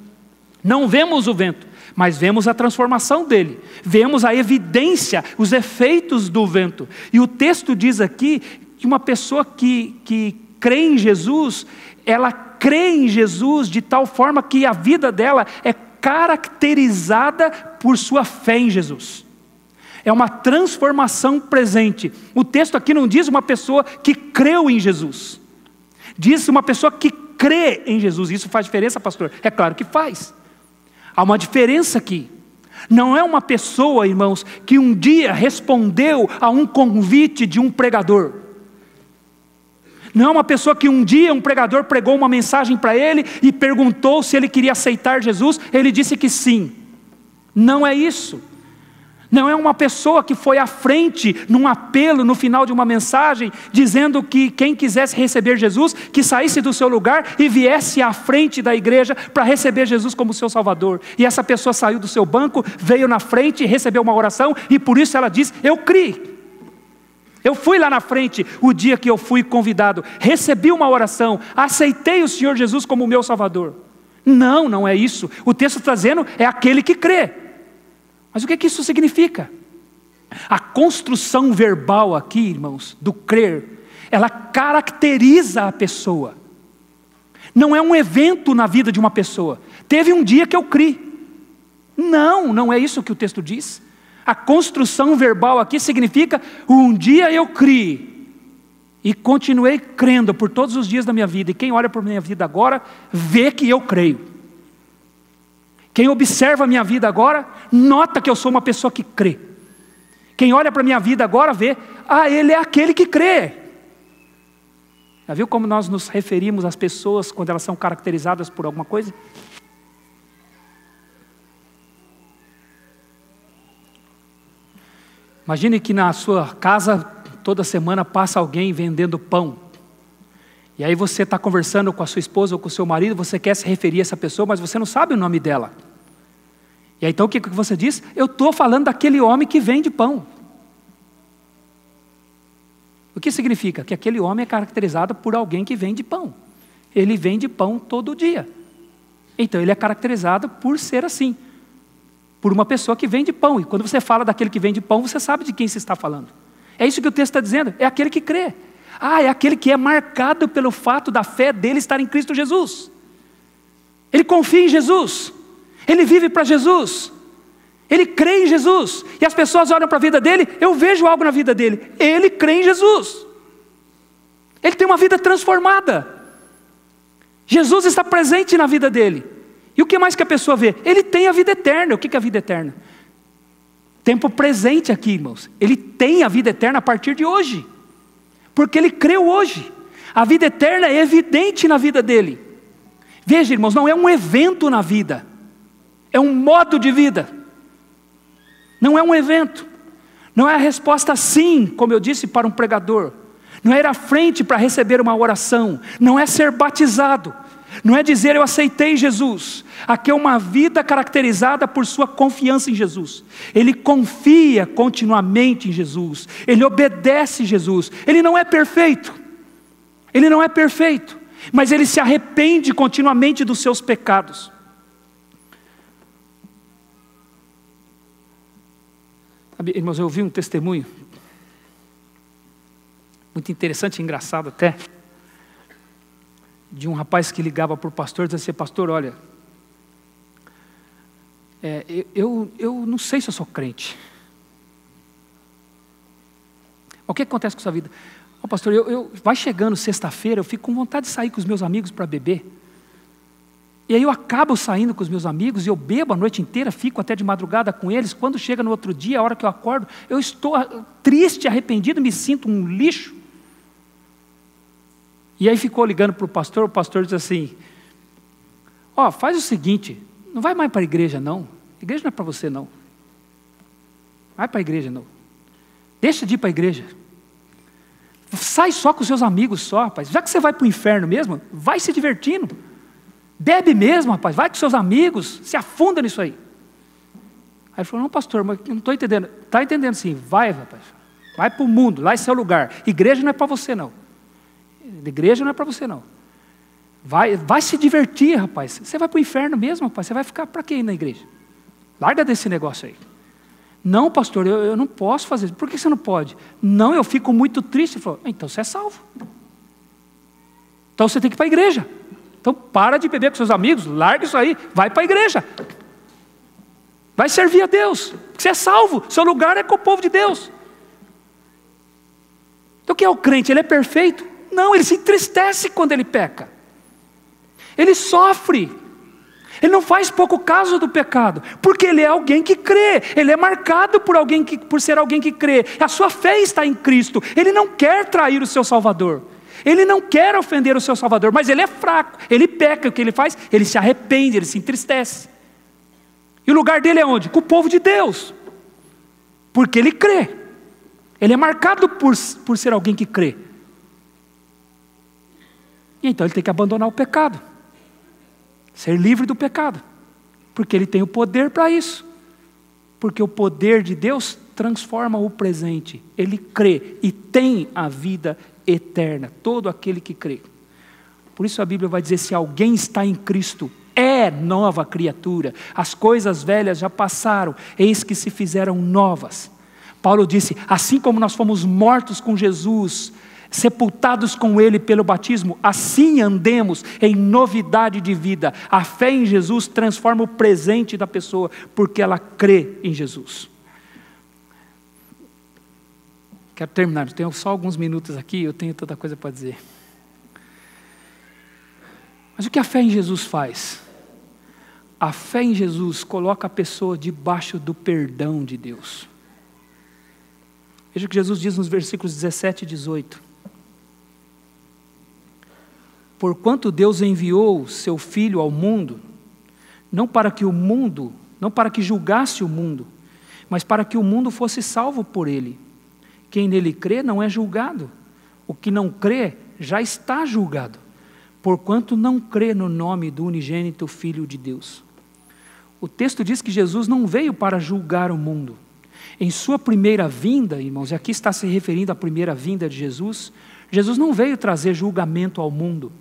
Não vemos o vento, mas vemos a transformação dele. Vemos a evidência, os efeitos do vento. E o texto diz aqui que uma pessoa que crê em Jesus, ela crê em Jesus de tal forma que a vida dela é caracterizada por sua fé em Jesus. É uma transformação presente. O texto aqui não diz uma pessoa que creu em Jesus. Diz uma pessoa que crê em Jesus. Isso faz diferença, pastor? É claro que faz. Há uma diferença aqui. Não é uma pessoa, irmãos, que um dia respondeu a um convite de um pregador. Não é uma pessoa que um dia um pregador pregou uma mensagem para ele e perguntou se ele queria aceitar Jesus. Ele disse que sim. Não é isso. Não é uma pessoa que foi à frente num apelo no final de uma mensagem, dizendo que quem quisesse receber Jesus, que saísse do seu lugar e viesse à frente da igreja para receber Jesus como seu Salvador. E essa pessoa saiu do seu banco, veio na frente e recebeu uma oração, e por isso ela diz: eu criei. Eu fui lá na frente o dia que eu fui convidado, recebi uma oração, aceitei o Senhor Jesus como meu Salvador. Não, não é isso. O texto está dizendo, é aquele que crê. Mas o que isso significa? A construção verbal aqui, irmãos, do crer, ela caracteriza a pessoa. Não é um evento na vida de uma pessoa. Teve um dia que eu criei. Não, não é isso que o texto diz. A construção verbal aqui significa, um dia eu criei. E continuei crendo por todos os dias da minha vida. E quem olha para a minha vida agora, vê que eu creio. Quem observa a minha vida agora, nota que eu sou uma pessoa que crê. Quem olha para a minha vida agora vê, ele é aquele que crê. Já viu como nós nos referimos às pessoas quando elas são caracterizadas por alguma coisa? Imagine que na sua casa, toda semana passa alguém vendendo pão. E aí você está conversando com a sua esposa ou com o seu marido, você quer se referir a essa pessoa, mas você não sabe o nome dela. E aí então o que você diz? Eu estou falando daquele homem que vende pão. O que significa? Que aquele homem é caracterizado por alguém que vende pão. Ele vende pão todo dia. Então ele é caracterizado por ser assim. Por uma pessoa que vende pão. E quando você fala daquele que vende pão, você sabe de quem se está falando. É isso que o texto está dizendo. É aquele que crê. É aquele que é marcado pelo fato da fé dele estar em Cristo Jesus. Ele confia em Jesus. Ele vive para Jesus. Ele crê em Jesus. E as pessoas olham para a vida dele, eu vejo algo na vida dele. Ele crê em Jesus. Ele tem uma vida transformada. Jesus está presente na vida dele. E o que mais que a pessoa vê? Ele tem a vida eterna. O que é a vida eterna? Tempo presente aqui, irmãos. Ele tem a vida eterna a partir de hoje. Porque ele creu hoje. A vida eterna é evidente na vida dele. Veja, irmãos, não é um evento na vida. É um modo de vida. Não é um evento. Não é a resposta sim, como eu disse para um pregador. Não é ir à frente para receber uma oração. Não é ser batizado. Não é dizer eu aceitei Jesus. Aqui é uma vida caracterizada por sua confiança em Jesus. Ele confia continuamente em Jesus. Ele obedece a Jesus. Ele não é perfeito. Ele não é perfeito. Mas ele se arrepende continuamente dos seus pecados. Irmãos, eu ouvi um testemunho muito interessante e engraçado até, de um rapaz que ligava para o pastor e dizia assim: pastor, olha, eu não sei se eu sou crente. O que acontece com a sua vida? Pastor, vai chegando sexta-feira, eu fico com vontade de sair com os meus amigos para beber. E aí eu acabo saindo com os meus amigos e eu bebo a noite inteira, fico até de madrugada com eles. Quando chega no outro dia, a hora que eu acordo, eu estou triste, arrependido, me sinto um lixo. E aí ficou ligando para o pastor diz assim: faz o seguinte, não vai mais para a igreja não. A igreja não é para você não. Vai para a igreja não. Deixa de ir para a igreja. Sai só com os seus amigos só, rapaz. Já que você vai para o inferno mesmo, vai se divertindo. Bebe mesmo, rapaz. Vai com seus amigos, se afunda nisso aí. Aí ele falou: não, pastor, mas eu não estou entendendo. Está entendendo sim, vai, rapaz. Vai para o mundo, lá é seu lugar. Igreja não é para você não. Igreja não é para você não. Vai se divertir, rapaz. Você vai para o inferno mesmo, rapaz. Você vai ficar para quê na igreja? Larga desse negócio aí. Não, pastor, eu não posso fazer isso. Por que você não pode? Não, eu fico muito triste. Ele falou: então você é salvo. Então você tem que ir para a igreja. Então para de beber com seus amigos, larga isso aí, vai para a igreja. Vai servir a Deus. Você é salvo, seu lugar é com o povo de Deus. Então o que é o crente? Ele é perfeito? Não, ele se entristece quando ele peca. Ele sofre. Ele não faz pouco caso do pecado, porque ele é alguém que crê. Ele é marcado por ser alguém que crê. A sua fé está em Cristo. Ele não quer trair o seu Salvador. Ele não quer ofender o seu Salvador, mas ele é fraco. Ele peca. O que ele faz? Ele se arrepende, ele se entristece. E o lugar dele é onde? Com o povo de Deus. Porque ele crê. Ele é marcado por ser alguém que crê. E então ele tem que abandonar o pecado. Ser livre do pecado. Porque ele tem o poder para isso. Porque o poder de Deus transforma o presente. Ele crê e tem a vida eterna. Todo aquele que crê. Por isso a Bíblia vai dizer: se alguém está em Cristo, é nova criatura. As coisas velhas já passaram, eis que se fizeram novas. Paulo disse: assim como nós fomos mortos com Jesus, sepultados com Ele pelo batismo, assim andemos em novidade de vida. A fé em Jesus transforma o presente da pessoa, porque ela crê em Jesus. Quero terminar, eu tenho só alguns minutos aqui, eu tenho tanta coisa para dizer. Mas o que a fé em Jesus faz? A fé em Jesus coloca a pessoa debaixo do perdão de Deus. Veja o que Jesus diz nos versículos 17 e 18. Porquanto Deus enviou seu Filho ao mundo, não para que julgasse o mundo, mas para que o mundo fosse salvo por ele. Quem nele crê não é julgado. O que não crê já está julgado, porquanto não crê no nome do unigênito Filho de Deus. O texto diz que Jesus não veio para julgar o mundo. Em sua primeira vinda, irmãos, e aqui está se referindo à primeira vinda de Jesus, Jesus não veio trazer julgamento ao mundo.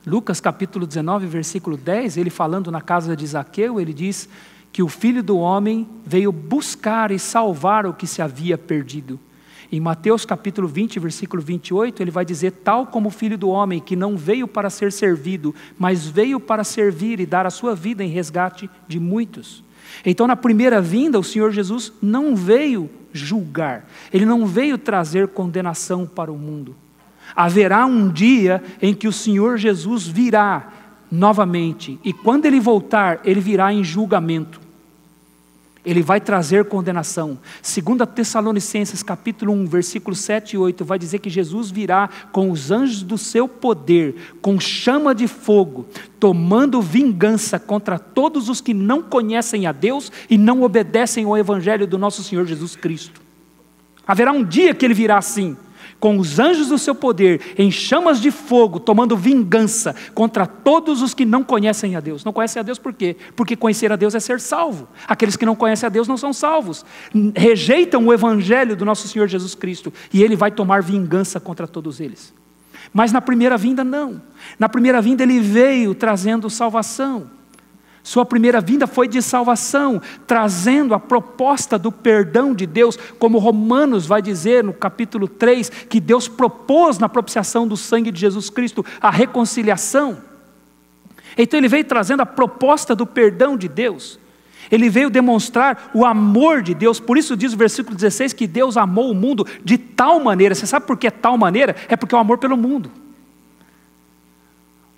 Lucas capítulo 19, versículo 10, ele falando na casa de Zaqueu, ele diz que o Filho do Homem veio buscar e salvar o que se havia perdido. Em Mateus capítulo 20, versículo 28, ele vai dizer: tal como o Filho do Homem, que não veio para ser servido, mas veio para servir e dar a sua vida em resgate de muitos. Então, na primeira vinda, o Senhor Jesus não veio julgar, Ele não veio trazer condenação para o mundo. Haverá um dia em que o Senhor Jesus virá novamente, e quando Ele voltar, Ele virá em julgamento. Ele vai trazer condenação. 2 Tessalonicenses capítulo 1, versículos 7 e 8, vai dizer que Jesus virá com os anjos do seu poder, com chama de fogo, tomando vingança contra todos os que não conhecem a Deus e não obedecem ao Evangelho do nosso Senhor Jesus Cristo. Haverá um dia que Ele virá assim, com os anjos do seu poder, em chamas de fogo, tomando vingança contra todos os que não conhecem a Deus. Não conhecem a Deus por quê? Porque conhecer a Deus é ser salvo. Aqueles que não conhecem a Deus não são salvos. Rejeitam o Evangelho do nosso Senhor Jesus Cristo. E Ele vai tomar vingança contra todos eles. Mas na primeira vinda não. Na primeira vinda Ele veio trazendo salvação. Sua primeira vinda foi de salvação, trazendo a proposta do perdão de Deus, como Romanos vai dizer no capítulo 3, que Deus propôs na propiciação do sangue de Jesus Cristo a reconciliação. Então Ele veio trazendo a proposta do perdão de Deus. Ele veio demonstrar o amor de Deus. Por isso diz o versículo 16 que Deus amou o mundo de tal maneira. Você sabe por que é tal maneira? É porque é o amor pelo mundo.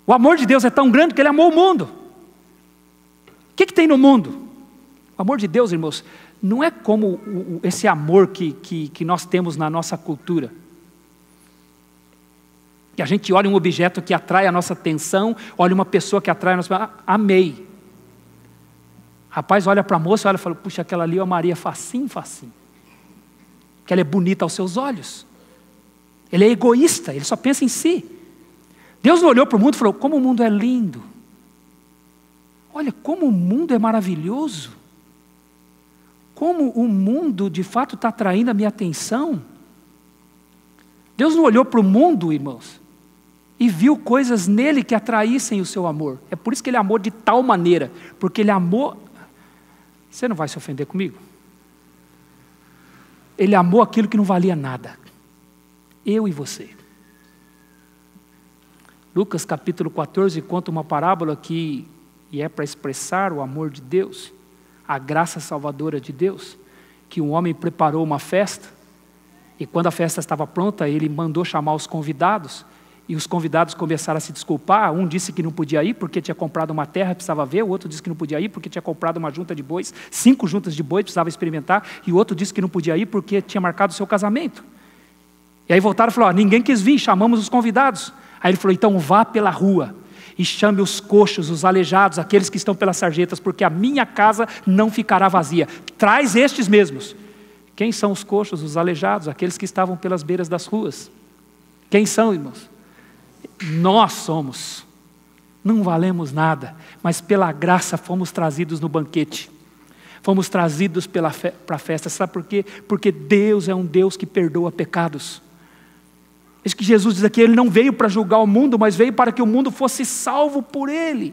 O amor de Deus é tão grande que Ele amou o mundo. O que tem no mundo? O amor de Deus, irmãos, não é como esse amor que nós temos na nossa cultura. Que a gente olha um objeto que atrai a nossa atenção, olha uma pessoa que atrai a nossa... amei. Rapaz olha para a moça, olha e fala: puxa, aquela ali eu amaria facinho, facinho. Que ela é bonita aos seus olhos. Ele é egoísta, ele só pensa em si. Deus não olhou para o mundo e falou: como o mundo é lindo. Olha como o mundo é maravilhoso. Como o mundo de fato está atraindo a minha atenção. Deus não olhou para o mundo, irmãos, e viu coisas nele que atraíssem o seu amor. É por isso que Ele amou de tal maneira. Porque Ele amou... Você não vai se ofender comigo? Ele amou aquilo que não valia nada. Eu e você. Lucas capítulo 14 conta uma parábola que... e é para expressar o amor de Deus, a graça salvadora de Deus, que um homem preparou uma festa, E quando a festa estava pronta, ele mandou chamar os convidados, e os convidados começaram a se desculpar. Um disse que não podia ir porque tinha comprado uma terra, precisava ver. O outro disse que não podia ir porque tinha comprado uma junta de bois, 5 juntas de bois, precisava experimentar. E o outro disse que não podia ir porque tinha marcado o seu casamento. E aí voltaram e falaram: ninguém quis vir, chamamos os convidados. Aí ele falou: então vá pela rua e chame os coxos, os aleijados, aqueles que estão pelas sarjetas, porque a minha casa não ficará vazia. Traz estes mesmos. Quem são os coxos, os aleijados? Aqueles que estavam pelas beiras das ruas. Quem são, irmãos? Nós somos. Não valemos nada, mas pela graça fomos trazidos no banquete. Fomos trazidos para a festa. Sabe por quê? Porque Deus é um Deus que perdoa pecados. Isso que Jesus diz aqui, Ele não veio para julgar o mundo, mas veio para que o mundo fosse salvo por Ele.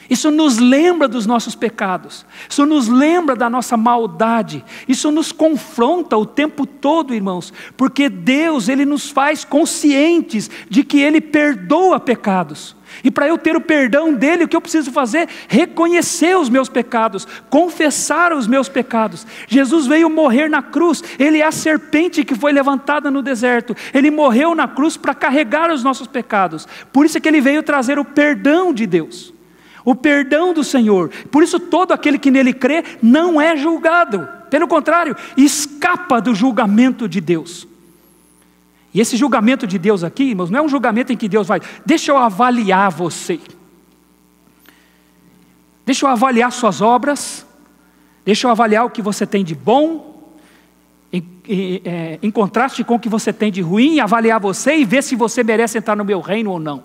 Isso nos lembra dos nossos pecados, isso nos lembra da nossa maldade, isso nos confronta o tempo todo, irmãos, porque Deus, Ele nos faz conscientes de que Ele perdoa pecados. E para eu ter o perdão dEle, o que eu preciso fazer? Reconhecer os meus pecados, confessar os meus pecados. Jesus veio morrer na cruz, Ele é a serpente que foi levantada no deserto, Ele morreu na cruz para carregar os nossos pecados. Por isso é que Ele veio trazer o perdão de Deus, o perdão do Senhor. Por isso todo aquele que nele crê não é julgado, pelo contrário, escapa do julgamento de Deus. E esse julgamento de Deus aqui, irmãos, não é um julgamento em que Deus vai: deixa eu avaliar você, deixa eu avaliar suas obras, deixa eu avaliar o que você tem de bom, em contraste com o que você tem de ruim, avaliar você e ver se você merece entrar no meu reino ou não.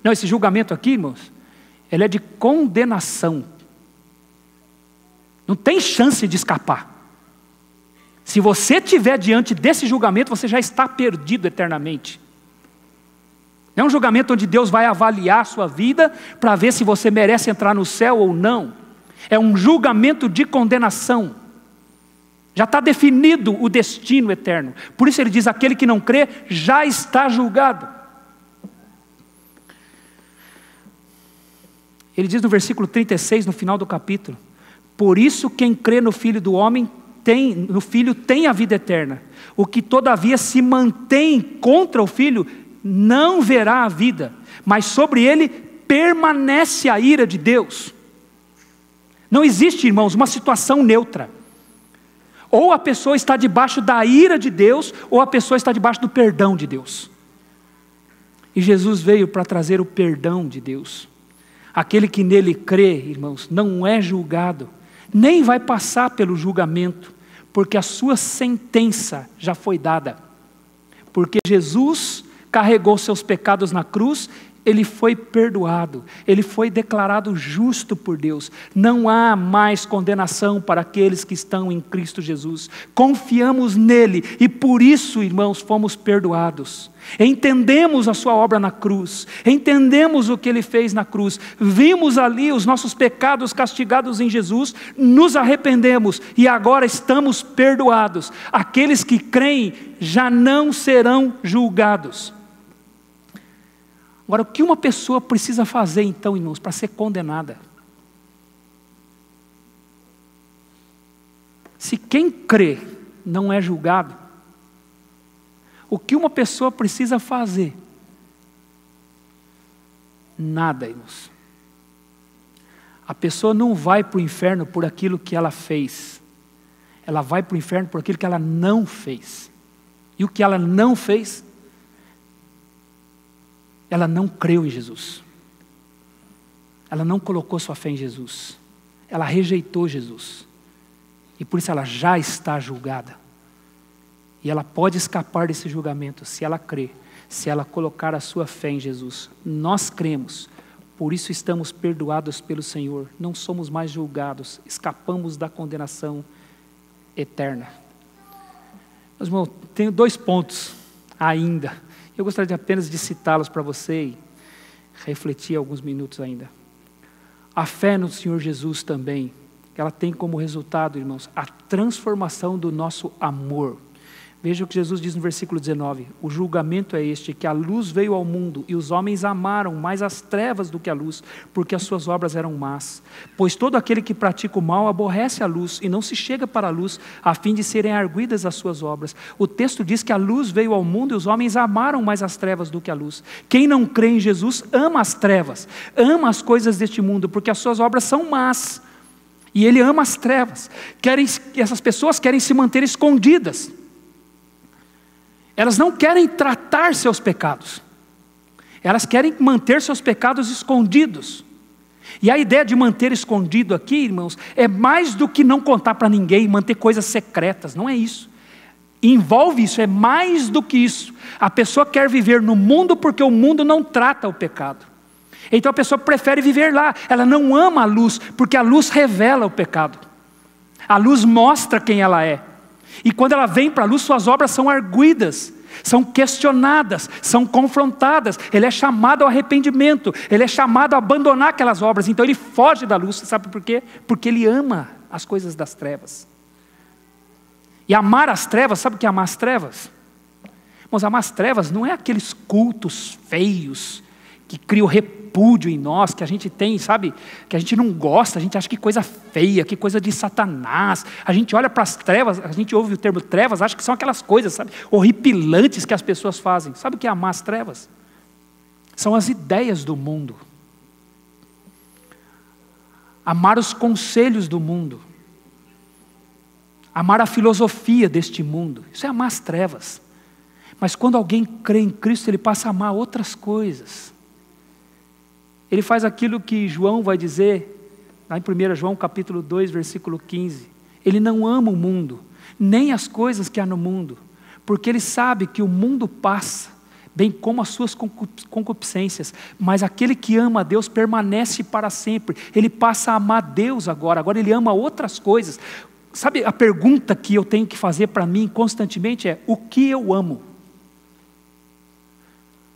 Não, esse julgamento aqui, irmãos, ele é de condenação. Não tem chance de escapar. Se você estiver diante desse julgamento, você já está perdido eternamente. Não é um julgamento onde Deus vai avaliar a sua vida para ver se você merece entrar no céu ou não. É um julgamento de condenação. Já está definido o destino eterno. Por isso ele diz: aquele que não crê já está julgado. Ele diz no versículo 36, no final do capítulo: por isso quem crê no Filho do Homem no Filho tem a vida eterna. O que todavia se mantém contra o Filho não verá a vida, mas sobre ele permanece a ira de Deus. Não existe, irmãos, uma situação neutra. Ou a pessoa está debaixo da ira de Deus, ou a pessoa está debaixo do perdão de Deus. E Jesus veio para trazer o perdão de Deus. Aquele que nele crê, irmãos, não é julgado, nem vai passar pelo julgamento, porque a sua sentença já foi dada. Porque Jesus carregou seus pecados na cruz, ele foi perdoado, ele foi declarado justo por Deus. Não há mais condenação para aqueles que estão em Cristo Jesus. Confiamos nele e por isso, irmãos, fomos perdoados. Entendemos a sua obra na cruz, entendemos o que ele fez na cruz, vimos ali os nossos pecados castigados em Jesus, nos arrependemos e agora estamos perdoados. Aqueles que creem já não serão julgados. Agora, o que uma pessoa precisa fazer então, irmãos, para ser condenada? Se quem crê não é julgado, o que uma pessoa precisa fazer? Nada, irmãos. A pessoa não vai para o inferno por aquilo que ela fez. Ela vai para o inferno por aquilo que ela não fez. E o que ela não fez? Ela não creu em Jesus. Ela não colocou sua fé em Jesus. Ela rejeitou Jesus. E por isso ela já está julgada. E ela pode escapar desse julgamento se ela crer, se ela colocar a sua fé em Jesus. Nós cremos, por isso estamos perdoados pelo Senhor. Não somos mais julgados, escapamos da condenação eterna. Meus irmãos, tenho 2 pontos ainda. Eu gostaria apenas de citá-los para você e refletir alguns minutos ainda. A fé no Senhor Jesus também, ela tem como resultado, irmãos, a transformação do nosso amor. Veja o que Jesus diz no versículo 19: o julgamento é este, que a luz veio ao mundo, e os homens amaram mais as trevas do que a luz, porque as suas obras eram más. Pois todo aquele que pratica o mal aborrece a luz, e não se chega para a luz, a fim de serem arguidas as suas obras. O texto diz que a luz veio ao mundo, e os homens amaram mais as trevas do que a luz. Quem não crê em Jesus ama as trevas, ama as coisas deste mundo, porque as suas obras são más. E ele ama as trevas. Essas pessoas querem se manter escondidas. Elas não querem tratar seus pecados. Elas querem manter seus pecados escondidos. E a ideia de manter escondido aqui, irmãos, é mais do que não contar para ninguém, manter coisas secretas. Não é isso. Envolve isso, é mais do que isso. A pessoa quer viver no mundo porque o mundo não trata o pecado. Então a pessoa prefere viver lá. Ela não ama a luz, porque a luz revela o pecado. A luz mostra quem ela é. E quando ela vem para a luz, suas obras são arguidas, são questionadas, são confrontadas. Ele é chamado ao arrependimento, ele é chamado a abandonar aquelas obras. Então ele foge da luz, sabe por quê? Porque ele ama as coisas das trevas. E amar as trevas, sabe o que é amar as trevas? Mas amar as trevas não é aqueles cultos feios, que criam repúdio em nós, que a gente tem, sabe, que a gente não gosta, a gente acha que coisa feia, que coisa de Satanás. A gente olha para as trevas, a gente ouve o termo trevas, acha que são aquelas coisas, sabe, horripilantes que as pessoas fazem. Sabe o que é amar as trevas? São as ideias do mundo. Amar os conselhos do mundo. Amar a filosofia deste mundo. Isso é amar as trevas. Mas quando alguém crê em Cristo, ele passa a amar outras coisas. Ele faz aquilo que João vai dizer, lá em 1 João capítulo 2, versículo 15. Ele não ama o mundo, nem as coisas que há no mundo, porque ele sabe que o mundo passa, bem como as suas concupiscências, mas aquele que ama a Deus permanece para sempre. Ele passa a amar Deus agora ele ama outras coisas. Sabe, a pergunta que eu tenho que fazer para mim constantemente é: o que eu amo?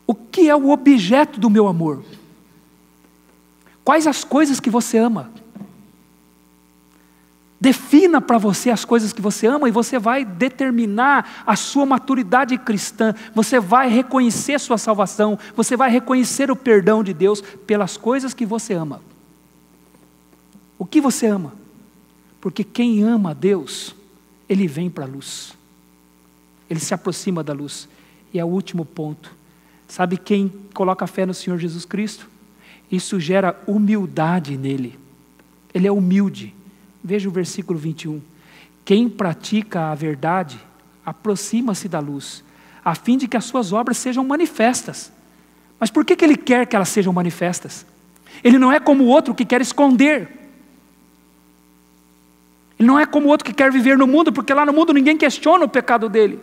O que é o objeto do meu amor? Quais as coisas que você ama? Defina para você as coisas que você ama e você vai determinar a sua maturidade cristã. Você vai reconhecer sua salvação, você vai reconhecer o perdão de Deus pelas coisas que você ama. O que você ama? Porque quem ama a Deus, ele vem para a luz. Ele se aproxima da luz. E é o último ponto. Sabe quem coloca fé no Senhor Jesus Cristo? Isso gera humildade nele. Ele é humilde. Veja o versículo 21. Quem pratica a verdade, aproxima-se da luz, a fim de que as suas obras sejam manifestas. Mas por que ele quer que elas sejam manifestas? Ele não é como o outro que quer esconder. Ele não é como o outro que quer viver no mundo, porque lá no mundo ninguém questiona o pecado dele.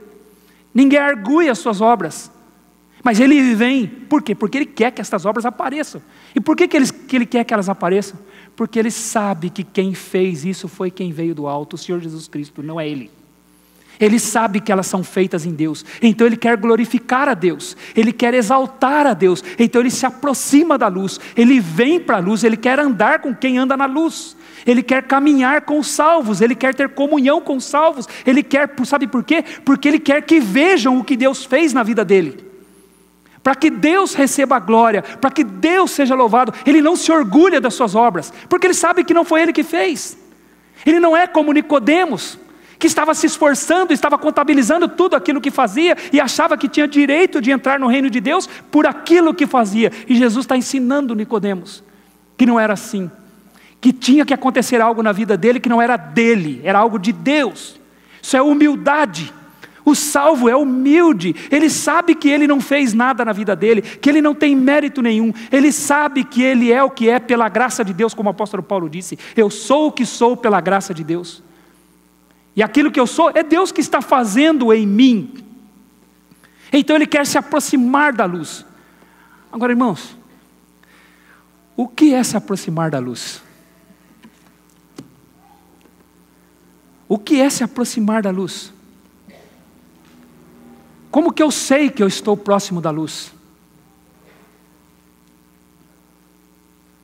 Ninguém argui as suas obras. Mas ele vem, por quê? Porque ele quer que estas obras apareçam. E por que ele quer que elas apareçam? Porque ele sabe que quem fez isso foi quem veio do alto, o Senhor Jesus Cristo, não é ele. Ele sabe que elas são feitas em Deus, então ele quer glorificar a Deus, ele quer exaltar a Deus, então ele se aproxima da luz, ele vem para a luz, ele quer andar com quem anda na luz, ele quer caminhar com os salvos, ele quer ter comunhão com os salvos, ele quer, sabe por quê? Porque ele quer que vejam o que Deus fez na vida dele. Para que Deus receba a glória, para que Deus seja louvado. Ele não se orgulha das suas obras, porque ele sabe que não foi ele que fez. Ele não é como Nicodemos, que estava se esforçando, estava contabilizando tudo aquilo que fazia e achava que tinha direito de entrar no reino de Deus por aquilo que fazia. E Jesus está ensinando Nicodemos que não era assim, que tinha que acontecer algo na vida dele que não era dele, era algo de Deus. Isso é humildade. O salvo é humilde, ele sabe que ele não fez nada na vida dele, que ele não tem mérito nenhum, ele sabe que ele é o que é pela graça de Deus, como o apóstolo Paulo disse: eu sou o que sou pela graça de Deus, e aquilo que eu sou é Deus que está fazendo em mim. Então ele quer se aproximar da luz. Agora, irmãos, o que é se aproximar da luz? O que é se aproximar da luz? Como que eu sei que eu estou próximo da luz?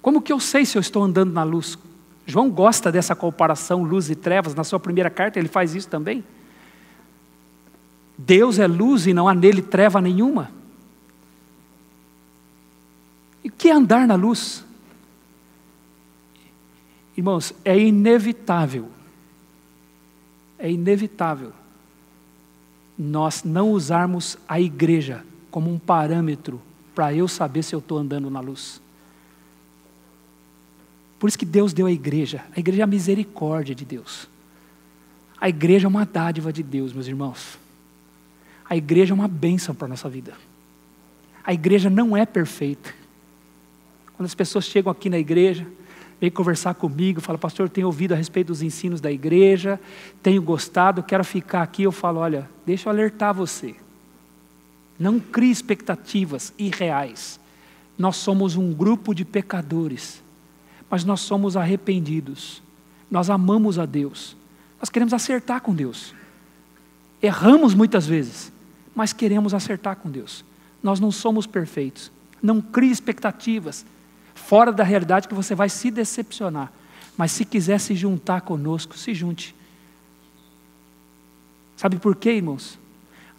Como que eu sei se eu estou andando na luz? João gosta dessa comparação luz e trevas. Na sua primeira carta ele faz isso também. Deus é luz e não há nele treva nenhuma. E o que é andar na luz? Irmãos, é inevitável nós não usarmos a igreja como um parâmetro para eu saber se eu estou andando na luz. Por isso que Deus deu a igreja é a misericórdia de Deus. A igreja é uma dádiva de Deus, meus irmãos. A igreja é uma bênção para a nossa vida. A igreja não é perfeita. Quando as pessoas chegam aqui na igreja, vêm conversar comigo, falam, pastor, eu tenho ouvido a respeito dos ensinos da igreja, tenho gostado, quero ficar aqui. Eu falo, olha, deixa eu alertar você. Não crie expectativas irreais. Nós somos um grupo de pecadores, mas nós somos arrependidos. Nós amamos a Deus. Nós queremos acertar com Deus. Erramos muitas vezes, mas queremos acertar com Deus. Nós não somos perfeitos. Não crie expectativas fora da realidade que você vai se decepcionar. Mas se quiser se juntar conosco, se junte. Sabe por quê, irmãos?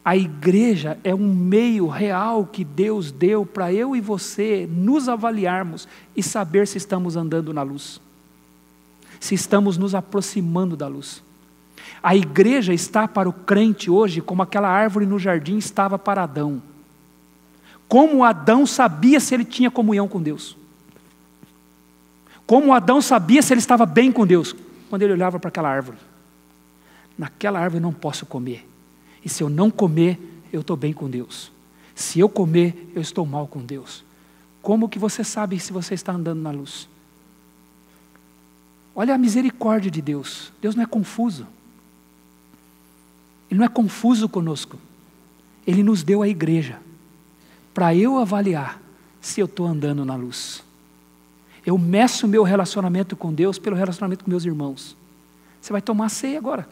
A igreja é um meio real que Deus deu para eu e você nos avaliarmos e saber se estamos andando na luz. Se estamos nos aproximando da luz. A igreja está para o crente hoje como aquela árvore no jardim estava para Adão. Como Adão sabia se ele tinha comunhão com Deus. Como Adão sabia se ele estava bem com Deus. Quando ele olhava para aquela árvore. Naquela árvore eu não posso comer. E se eu não comer, eu estou bem com Deus. Se eu comer, eu estou mal com Deus. Como que você sabe se você está andando na luz? Olha a misericórdia de Deus. Deus não é confuso. Ele não é confuso conosco. Ele nos deu a igreja para eu avaliar se eu estou andando na luz. Eu meço o meu relacionamento com Deus pelo relacionamento com meus irmãos. Você vai tomar ceia agora.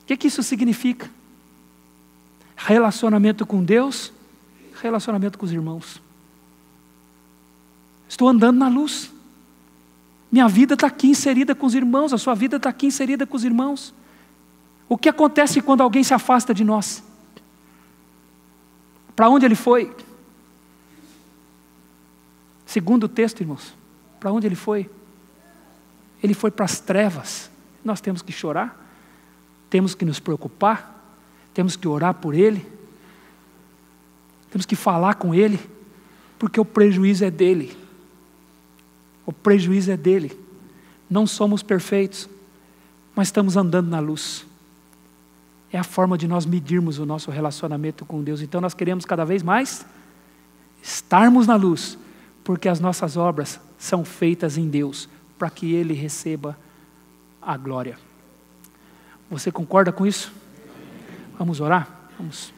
O que isso significa? Relacionamento com Deus, relacionamento com os irmãos. Estou andando na luz. Minha vida está aqui inserida com os irmãos, a sua vida está aqui inserida com os irmãos. O que acontece quando alguém se afasta de nós? Para onde ele foi? Segundo o texto, irmãos, para onde ele foi? Ele foi para as trevas. Nós temos que chorar, temos que nos preocupar, temos que orar por ele, temos que falar com ele, porque o prejuízo é dele. O prejuízo é dele. Não somos perfeitos, mas estamos andando na luz. É a forma de nós medirmos o nosso relacionamento com Deus. Então nós queremos cada vez mais estarmos na luz, porque as nossas obras são feitas em Deus, para que Ele receba a glória. Você concorda com isso? Vamos orar? Vamos.